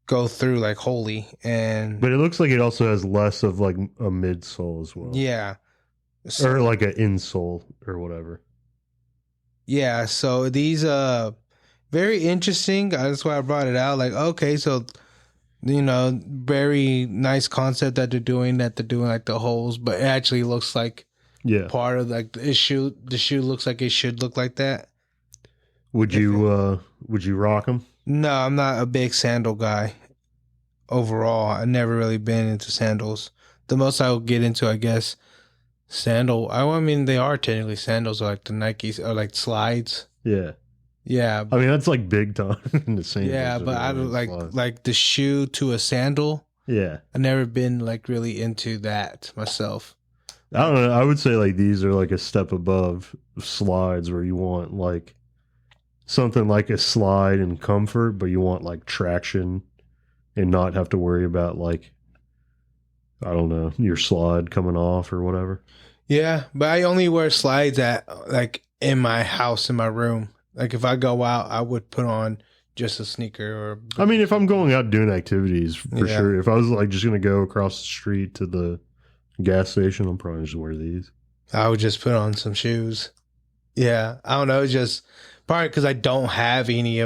go through like wholly, and But it looks like it also has less of like a midsole as well. yeah, Or like an insole or whatever. yeah. So these very interesting. That's why I brought it out. Like, okay, so very nice concept that they're doing like the holes, but it actually looks like Yeah. part of like the shoe. The shoe looks like it should look like that. Would you rock them? No, I'm not a big sandal guy. Overall, I've never really been into sandals. The most I would get into, I guess, sandal. I mean, they are technically sandals, or like the Nikes, or like slides. Yeah. Yeah, I mean, that's like big time in the same. yeah, but I don't like the shoe to a sandal. Yeah. I've never been like really into that myself. I don't know. I would say like these are like a step above slides where you want like something like a slide and comfort, but you want like traction and not have to worry about like, I don't know, your slide coming off or whatever. Yeah, but I only wear slides at like in my house, in my room. Like if I go out, I would put on just a sneaker or. I mean, if I'm going out doing activities, for Yeah. sure. If I was like just going to go across the street to the gas station, I'm probably just wear these. I would just put on some shoes. Yeah, I don't know. It's just probably because I don't have any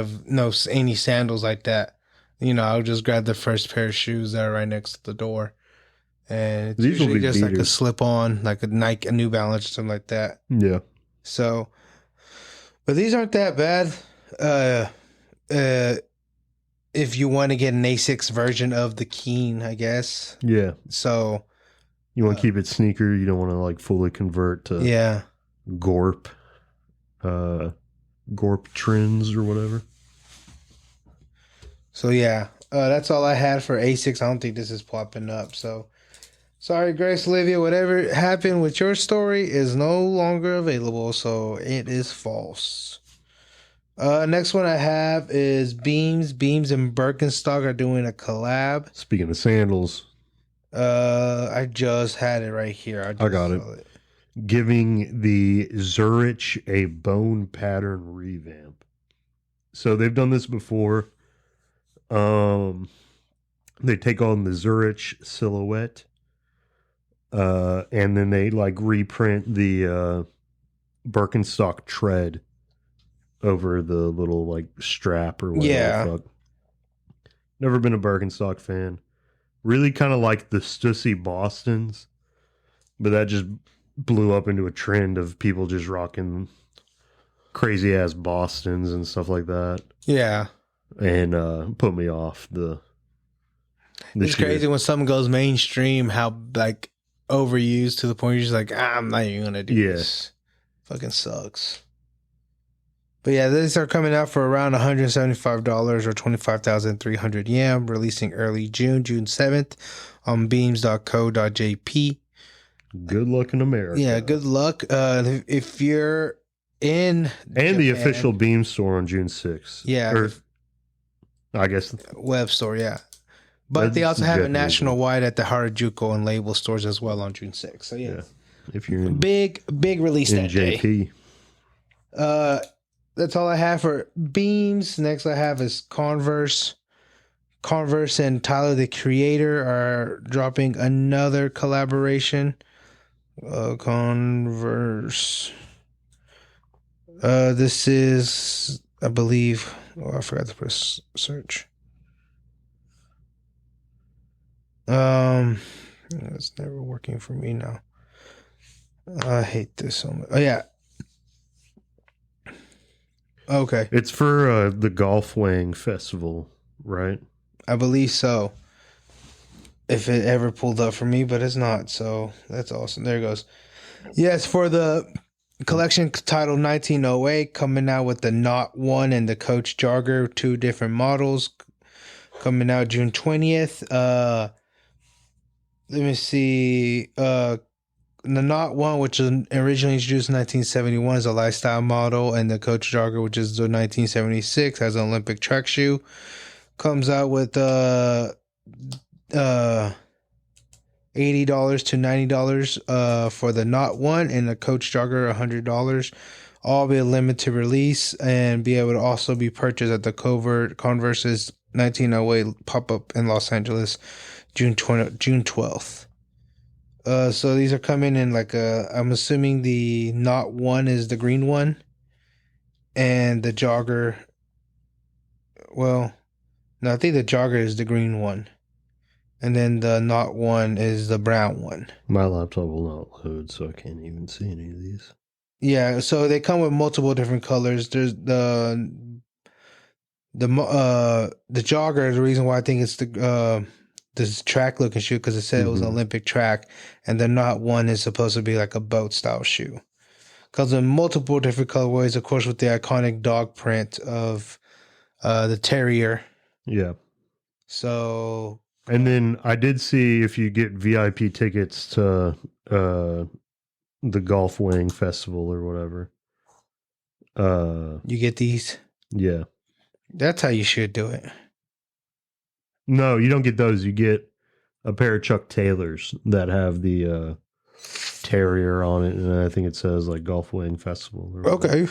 sandals like that. I would just grab the first pair of shoes that are right next to the door, and it's These will usually be just like a beaters. slip on, like a Nike, a New Balance, or something like that. Yeah. So, but these aren't that bad. If you want to get an A6 version of the Keen, I guess. Yeah. So You want to keep it sneaker. You don't want to like fully convert to yeah. Gorp trends or whatever. So yeah, that's all I had for A6. I don't think this is popping up. So sorry, Grace Olivia. Whatever happened with your story is no longer available. So it is false. Next one I have is Beams. Beams and Birkenstock are doing a collab. Speaking of sandals, I just had it right here. I got it. saw giving the Zurich a bone pattern revamp. So they've done this before. They take on the Zurich silhouette, and then they like reprint the Birkenstock tread over the little like strap or whatever. Yeah. the fuck. Never been a Birkenstock fan. Really kind of like the Stussy Bostons, but that just blew up into a trend of people just rocking crazy ass Bostons and stuff like that, Yeah. and put me off the It's shit. crazy when something goes mainstream, how like overused to the point you're just like, I'm not even gonna do Yeah. this. Fucking sucks. But yeah, these are coming out for around $175 or 25,300 yen, releasing early June 7th on beams.co.jp. Good luck in America. Yeah, good luck. If you're in And the Japan, official Beam store on June 6th. Yeah. Or, I guess, web store, yeah. But they That's also have it Japanese nationwide at the Harajuku and label stores as well on June 6th. So yeah, if you're in big release that day. JP. That's all I have for Beams. Next I have is Converse. Converse and Tyler the Creator are dropping another collaboration. Converse. This is, I believe. Oh, I forgot to press search. It's never working for me now. I hate this so much. Oh yeah. Okay. It's for the Golf Wang Festival, right? I believe so. If it ever pulled up for me, but it's not. So that's awesome. There it goes. Yes, for the collection titled 1908, coming out with the Knot 1 and the Coach Jogger, 2 different models, coming out June 20th. Let me see. The Knot 1, which was originally introduced in 1971, is a lifestyle model, and the Coach Jogger, which is the 1976, has an Olympic track shoe. Comes out with $80 to $90 for the Knot 1, and the Coach Jogger $100. All be a limited release and be able to also be purchased at the Converse's 1908 pop-up in Los Angeles, June 12th. So these are coming in like I'm assuming the Knot 1 is the green one, and the Jogger, well, no, I think the Jogger is the green one, and then the Knot 1 is the brown one. My laptop will not load, so I can't even see any of these. Yeah, so they come with multiple different colors. There's the Jogger. The reason why I think it's this track looking shoe, because it said it was an Olympic track, and the Knot 1 is supposed to be like a boat style shoe. Comes in multiple different colorways, of course, with the iconic dog print of the terrier. Yeah. So, and then I did see if you get VIP tickets to the Golf Wang Festival or whatever. You get these? Yeah. That's how you should do it. No, you don't get those. You get a pair of Chuck Taylors that have the terrier on it, and I think it says like Golf Wang Festival. Or okay.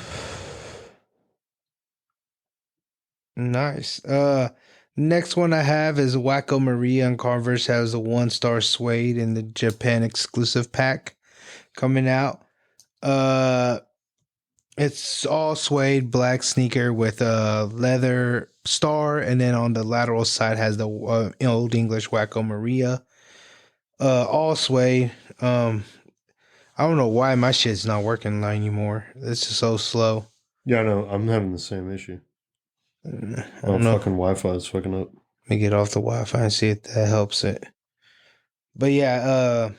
Nice. Next one I have is Wacko Maria, and Converse has a 1-star suede in the Japan exclusive pack coming out. It's all suede black sneaker with a leather star, and then on the lateral side has the Old English Wacko Maria. All suede. I don't know why my shit's not working anymore. It's just so slow. Yeah, I know. I'm having the same issue. I don't know. Fucking Wi-Fi is fucking up. Let me get off the Wi-Fi and see if that helps it. But yeah,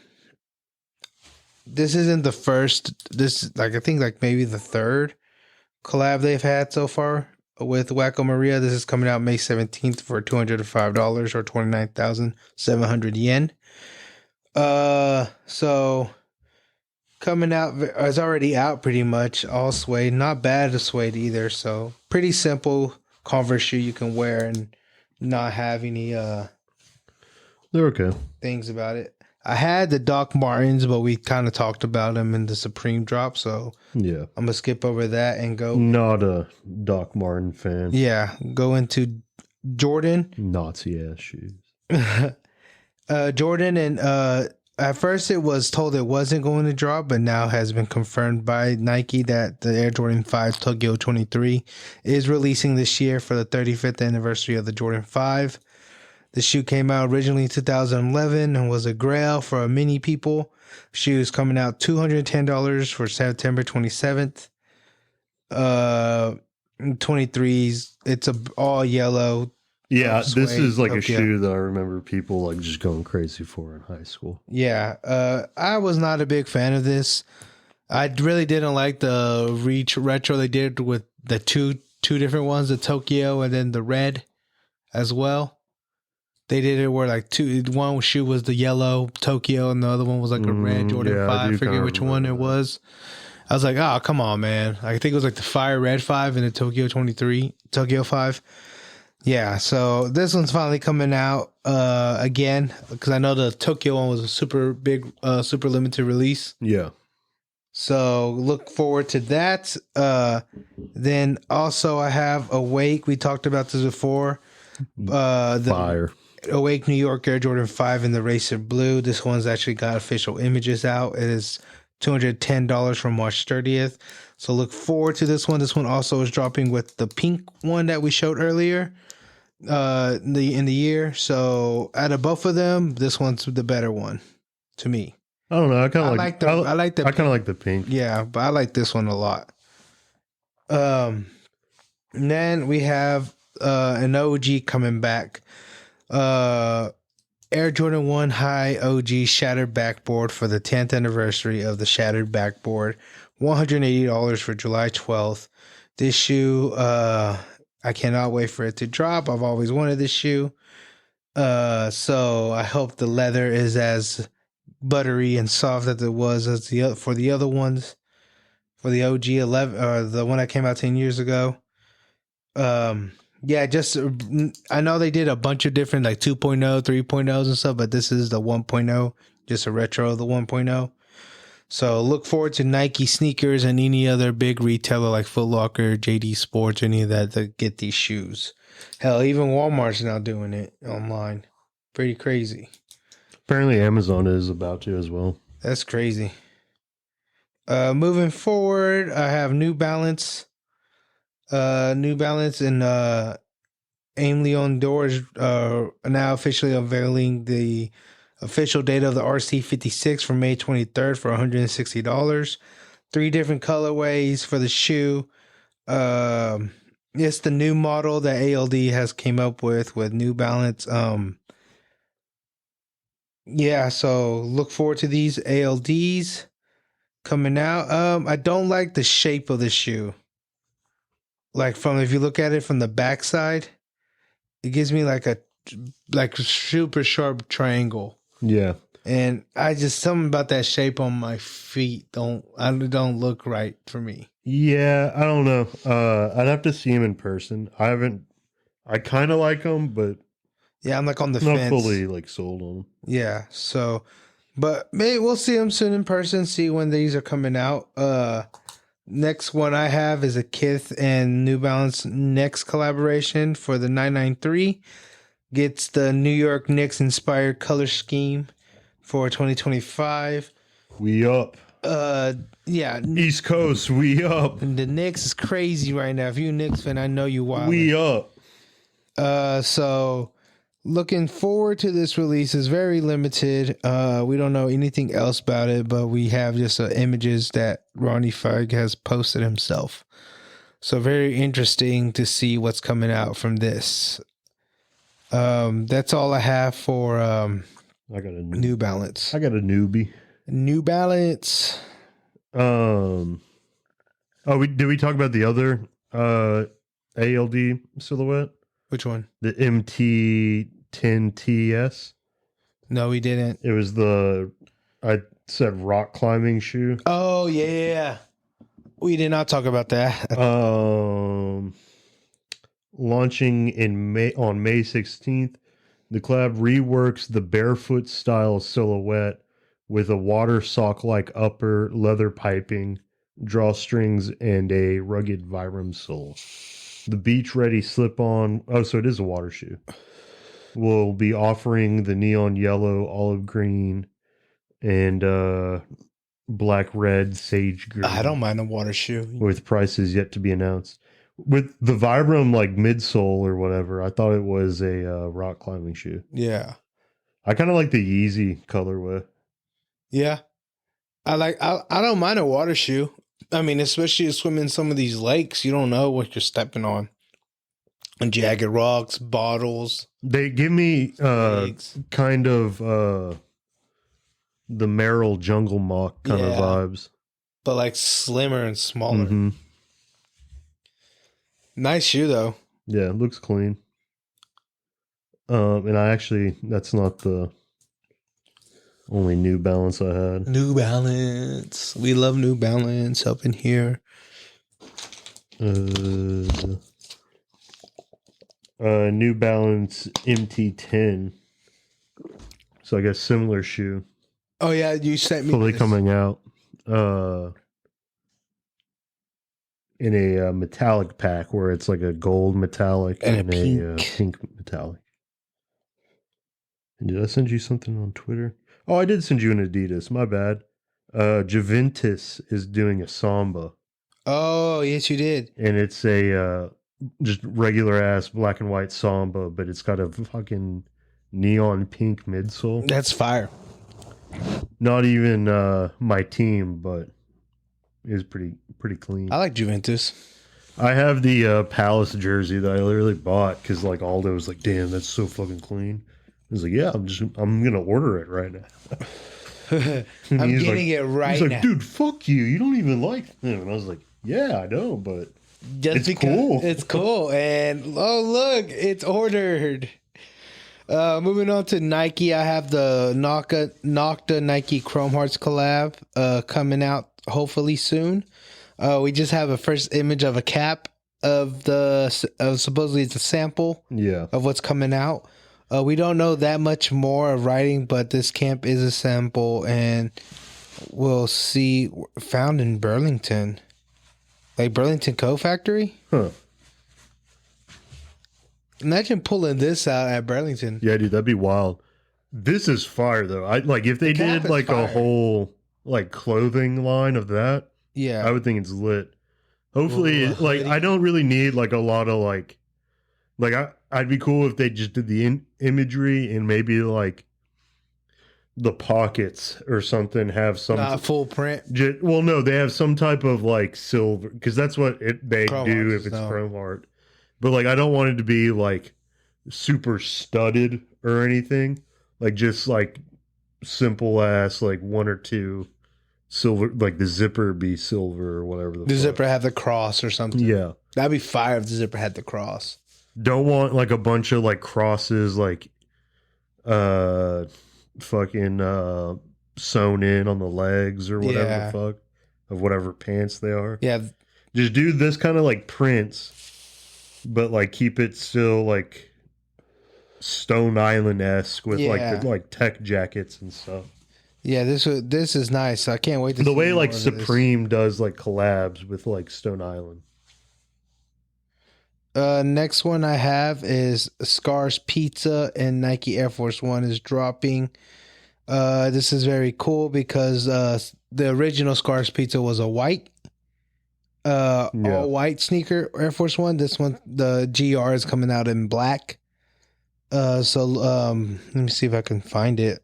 this isn't the first. This I think maybe the third collab they've had so far with Wacko Maria. This is coming out May 17th for $205 or 29,700 yen. So coming out, it's already out pretty much. All suede, not bad of suede either. So pretty simple Converse shoe you can wear and not have any they're okay things about it. I had the Doc Martens, but we kind of talked about them in the Supreme drop, so yeah, I'm gonna skip over that and go. Not a Doc Marten fan. Yeah, go into Jordan. Nazi ass shoes. Jordan, and at first it was told it wasn't going to drop, but now has been confirmed by Nike that the Air Jordan 5 Tokyo 23 is releasing this year for the 35th anniversary of the Jordan 5. The shoe came out originally in 2011 and was a grail for many people. Shoe is coming out $210 for September 27th. 23s, it's all yellow. Yeah, this is like Tokyo. a shoe that I remember people like just going crazy for in high school. Yeah, I was not a big fan of this. I really didn't like the retro they did with the two different ones, the Tokyo and then the red as well. They did it where like one shoe was the yellow Tokyo and the other one was like a red Jordan 5. I forget which one it was. I was like, oh, come on, man. I think it was like the Fire Red 5 and the Tokyo 5. Yeah, so this one's finally coming out again because I know the Tokyo one was a super big, super limited release. Yeah. So look forward to that. Then also I have Awake. We talked about this before. The Fire. Awake New York Air Jordan 5 in the Racer Blue. This one's actually got official images out. It is $210 from March 30th. So look forward to this one. This one also is dropping with the pink one that we showed earlier in the year. So out of both of them, this one's the better one to me. I don't know. I kind I of like the I like the I kind of like the pink. yeah, but I like this one a lot. And then we have an OG coming back. Air Jordan 1 High OG Shattered Backboard for the 10th anniversary of the Shattered Backboard. $180 for July 12th. This shoe, I cannot wait for it to drop. I've always wanted this shoe. So I hope the leather is as buttery and soft as it was as for the other ones. For the OG 11, or the one that came out 10 years ago. Yeah, just I know they did a bunch of different like 2.0, 3.0s and stuff, but this is the 1.0, just a retro of the 1.0. So look forward to Nike sneakers and any other big retailer like Foot Locker, JD Sports, any of that to get these shoes. Hell, even Walmart's now doing it online. Pretty crazy. Apparently, Amazon is about to as well. That's crazy. Moving forward, I have New Balance. New Balance and Aim Leon Doors are now officially unveiling the official date of the RC56 for May 23rd for $160. 3 different colorways for the shoe. It's the new model that ALD has came up with New Balance. Yeah, so look forward to these ALDs coming out. I don't like the shape of the shoe. Like if you look at it from the backside, it gives me like a super sharp triangle. Yeah. And I just something about that shape on my feet don't look right for me. Yeah, I don't know. I'd have to see him in person. I kind of like him, but Yeah, I'm like on the not fence. fully like sold on him. Yeah, so but maybe we'll see them soon in person, see when these are coming out. Next one I have is a Kith and New Balance next collaboration for the 993. Gets the New York Knicks inspired color scheme for 2025. We up. Yeah. East Coast, we up. The Knicks is crazy right now. If you're a Knicks fan, I know you wild. We up. So looking forward to this release. Is very limited. We don't know anything else about it, but we have just images that Ronnie Fug has posted himself. So very interesting to see what's coming out from this. That's all I have for I got a New Balance. I got a newbie. New Balance. Did we talk about the other ALD silhouette? Which one? The MT10TS. No, we didn't. It was I said rock climbing shoe. Oh yeah. We did not talk about that. Launching on May 16th, the collab reworks the barefoot style silhouette with a water sock-like upper, leather piping, drawstrings, and a rugged Vibram sole. The beach-ready slip-on, so it is a water shoe, will be offering the neon yellow, olive green, and black red sage green. I don't mind a water shoe. With prices yet to be announced. With the Vibram like midsole or whatever, I thought it was a rock climbing shoe. Yeah. I kind of like the Yeezy colorway. Yeah. I don't mind a water shoe. I mean, especially to swim in some of these lakes, you don't know what you're stepping on. And jagged rocks, bottles. They give me eggs. kind of the Merrill Jungle Mock kind of vibes. But like slimmer and smaller. Mm-hmm. Nice shoe though. Yeah, it looks clean. And that's not the only New Balance I had. New Balance. We love New Balance up in here. New Balance MT10. So I guess similar shoe. Oh yeah, you sent me. Fully This. coming out. In a metallic pack where it's like a gold metallic And a a pink metallic. And did I send you something on Twitter? Oh, I did send you an Adidas. My bad. Juventus is doing a Samba. Oh yes, you did. And it's a just regular ass black and white Samba, but it's got a fucking neon pink midsole. That's fire. Not even my team, but is pretty clean. I like Juventus. I have the Palace jersey that I literally bought because like Aldo was like, "Damn, that's so fucking clean." I was like, "Yeah, I'm gonna order it right now." I'm getting it right He's like, now. "Dude, fuck you! You don't even like him." And I was like, "Yeah, I know, but Just it's because cool. It's cool. And oh look, it's ordered. Moving on to Nike, I have the Nocta Nike Chrome Hearts collab coming out hopefully soon. We just have a first image of a cap of supposedly it's a sample yeah, of what's coming out. We don't know that much more of writing, but this camp is a sample, and we'll see. Found in Burlington, like Burlington Coat Factory. huh? Imagine pulling this out at Burlington. Yeah, dude, that'd be wild. This is fire though. I like if they The cap did is like fire. a whole like clothing line of that. Yeah, I would think it's lit. Hopefully, Ooh, a like hoodie. I don't really need like a lot of like I'd be cool if they just did the imagery and maybe like the pockets or something have some. not full print. Well, no, they have some type of like silver because that's what they Chrome do hearts, if it's no. chrome heart. But like, I don't want it to be like super studded or anything. Like just like simple ass like one or two silver, like the zipper be silver or whatever. The fuck. zipper have the cross or something. Yeah. That'd be fire if the zipper had the cross. Don't want like a bunch of like crosses like fucking sewn in on the legs or whatever Yeah. the fuck of whatever pants they are. Yeah, Just do this kind of like prints, but like keep it still like Stone Island esque with Yeah. like the like tech jackets and stuff. yeah. This is nice. I can't wait to The see way more like of this. Supreme does like collabs with like Stone Island. Next one I have is Scars Pizza and Nike Air Force One is dropping. This is very cool because the original Scars Pizza was a white, all white sneaker Air Force One. This one, the GR, is coming out in black. So let me see if I can find it.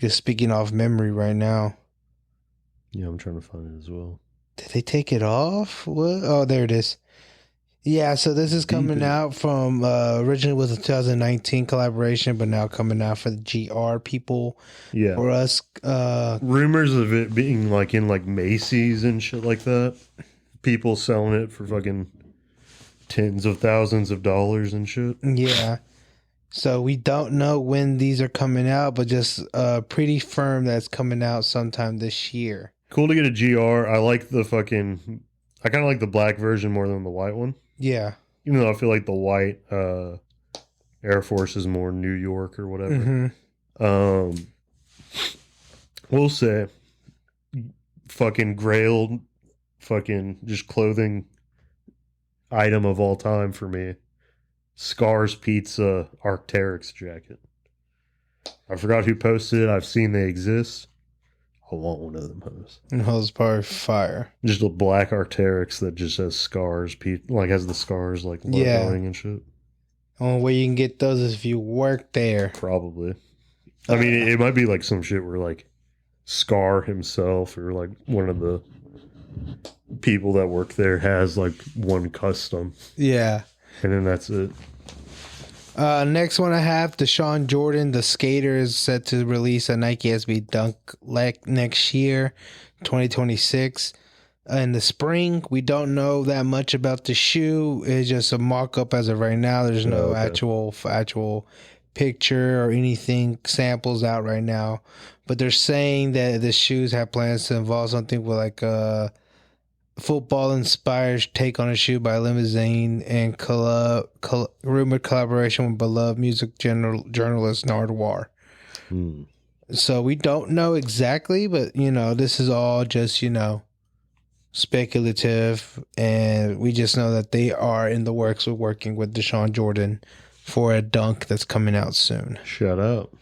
Just speaking off memory right now. Yeah, I'm trying to find it as well. Did they take it off? What? Oh, there it is. Yeah, so this is coming Deep in. out from originally was a 2019 collaboration, but now coming out for the GR people. Yeah. For us, Rumors of it being like in like Macy's and shit like that. People selling it for fucking tens of thousands of dollars and shit. yeah. So we don't know when these are coming out, but just pretty firm that it's coming out sometime this year. Cool to get a GR. I like the fucking. I kind of like the black version more than the white one. Yeah. Even though I feel like the white Air Force is more New York or whatever. hmm We'll say fucking grailed fucking just clothing item of all time for me. Scars Pizza Arc'teryx jacket. I forgot who posted it. I've seen they exist. I want one of them hoes. And those probably fire. Just a black Arc'teryx that just has scars, like has the scars like logoing Yeah. and shit. Only way you can get those is if you work there. Probably. I mean, it might be like some shit where like Scar himself or like one of the people that work there has like one custom, Yeah. and then that's it. Next one I have, Deshaun Jordan, the skater, is set to release a Nike SB Dunk next year, 2026. In the spring, we don't know that much about the shoe. It's just a mock-up as of right now. There's no okay. actual picture or anything, samples out right now. But they're saying that the shoes have plans to involve something with like football inspired take on a shoe by Limousine and rumored collaboration with beloved music journalist Nardwuar. So we don't know exactly, but this is all just speculative, and we just know that they are in the works of working with Deshaun Jordan for a dunk that's coming out soon. Shout out.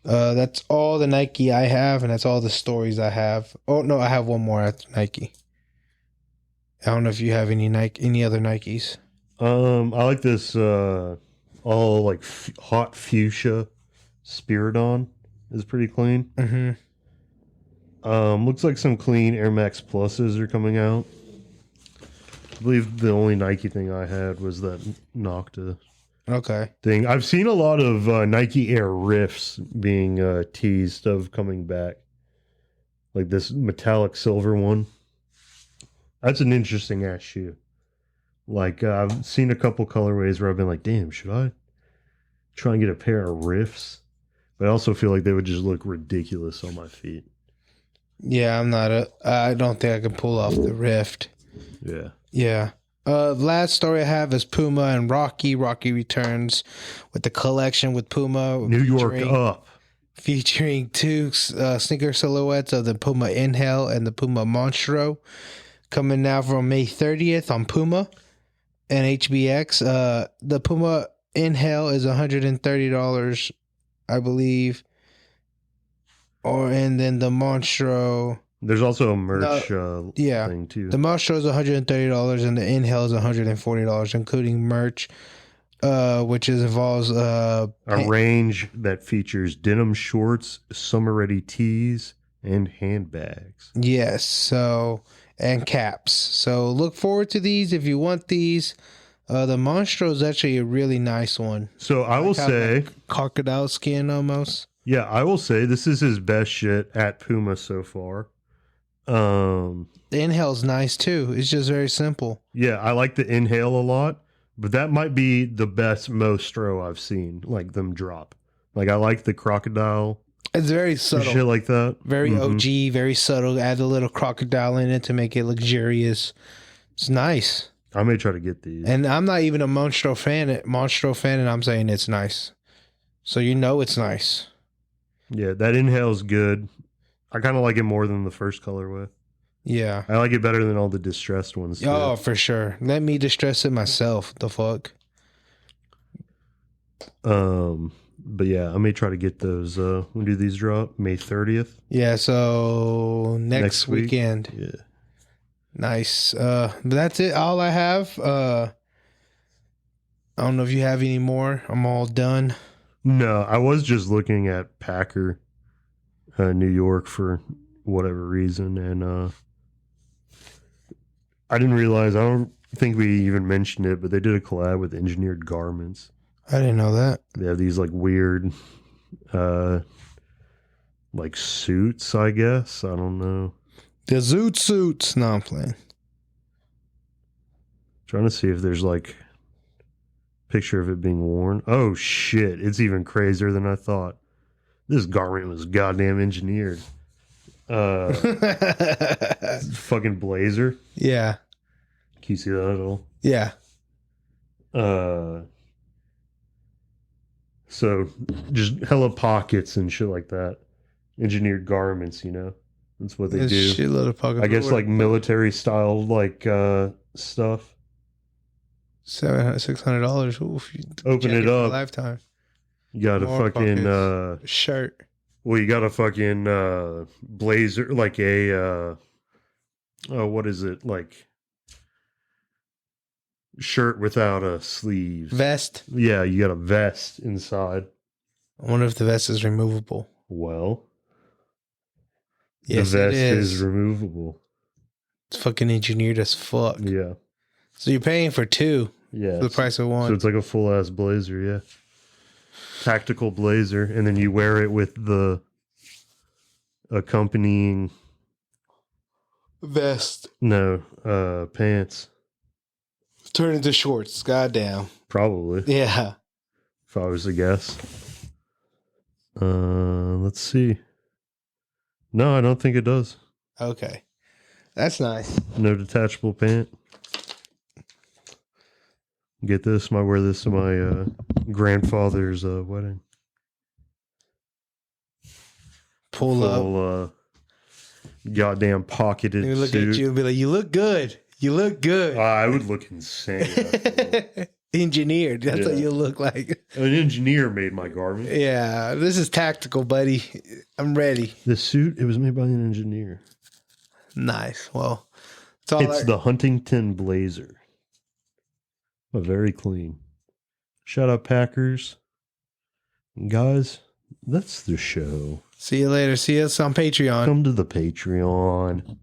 That's all the Nike I have, and that's all the stories I have. Oh no, I have one more at Nike. I don't know if you have any other Nikes. I like this all like hot fuchsia Spiridon is pretty clean. Mm-hmm. Looks like some clean Air Max Pluses are coming out. I believe the only Nike thing I had was that Nocta thing. I've seen a lot of Nike Air Rifts being teased of coming back, like this metallic silver one. That's an interesting ass shoe. Like I've seen a couple colorways where I've been like, damn, should I try and get a pair of Rifts? But I also feel like they would just look ridiculous on my feet. Yeah, I don't think I can pull off the Rift. Yeah. Yeah. Last story I have is Puma and Rocky. Rocky returns with the collection with Puma. New York up. Featuring two sneaker silhouettes of the Puma Inhale and the Puma Monstro. Coming now from May 30th on Puma and HBX. The Puma Inhale is $130, I believe. And then the Monstro. There's also a merch thing too. The Monstro is $130 and the Inhale is $140, including merch, which involves a range that features denim shorts, summer-ready tees, and handbags. Yes, and caps. So look forward to these if you want these. The Monstro is actually a really nice one. So I will say, crocodile skin almost. Yeah, I will say this is his best shit at Puma so far. The Inhale's nice too. It's just very simple. Yeah, I like the Inhale a lot, but that might be the best Monstro I've seen, like them drop. Like I like the crocodile. It's very subtle. Shit like that. Very OG, very subtle. Add a little crocodile in it to make it luxurious. It's nice. I may try to get these. And I'm not even a Monstro fan, and I'm saying it's nice. So it's nice. Yeah, that Inhale's good. I kind of like it more than the first colorway. Yeah. I like it better than all the distressed ones too. Oh, for sure. Let me distress it myself. The fuck? But yeah, I may try to get those. When do these drop? May 30th? Yeah, so next weekend. Yeah. Nice. But that's it. All I have. I don't know if you have any more. I'm all done. No, I was just looking at Packer, New York for whatever reason, and I didn't realize, I don't think we even mentioned it, but they did a collab with Engineered Garments. I didn't know that. They have these like weird like suits, I guess. I don't know. The Zoot suits. No, I'm playing. Trying to see if there's like picture of it being worn. Oh shit, it's even crazier than I thought. This garment was goddamn engineered. Fucking blazer. Yeah. Can you see that at all? Yeah. So just hella pockets and shit like that. Engineered garments, That's what they do. Shitload of pockets. I guess like military style like stuff. $600. Oof, Open it up. Lifetime. You got a fucking shirt. Well, you got a fucking blazer, like a what is it, like shirt without a sleeve. Vest. Yeah, you got a vest inside. I wonder if the vest is removable. Well, yes, the vest it is removable. It's fucking engineered as fuck. Yeah. So you're paying for two. Yeah. For the price of one. So it's like a full ass blazer, yeah. Tactical blazer, and then you wear it with the accompanying vest. No, pants. Turn into shorts. Goddamn. Probably. Yeah. If I was to guess. Let's see. No, I don't think it does. Okay. That's nice. No detachable pant. Get this. I wear this to my grandfather's wedding. Pull up. Full, goddamn pocketed They look suit. at you and be like, "You look good. You look good." I would look insane. After Engineered. That's what Yeah. you look like. An engineer made my garment. Yeah, this is tactical, buddy. I'm ready. The suit, it was made by an engineer. Nice. Well, it's all It's the Huntington Blazer. Very clean. Shout out Packers. Guys, that's the show. See you later. See us on Patreon. Come to the Patreon.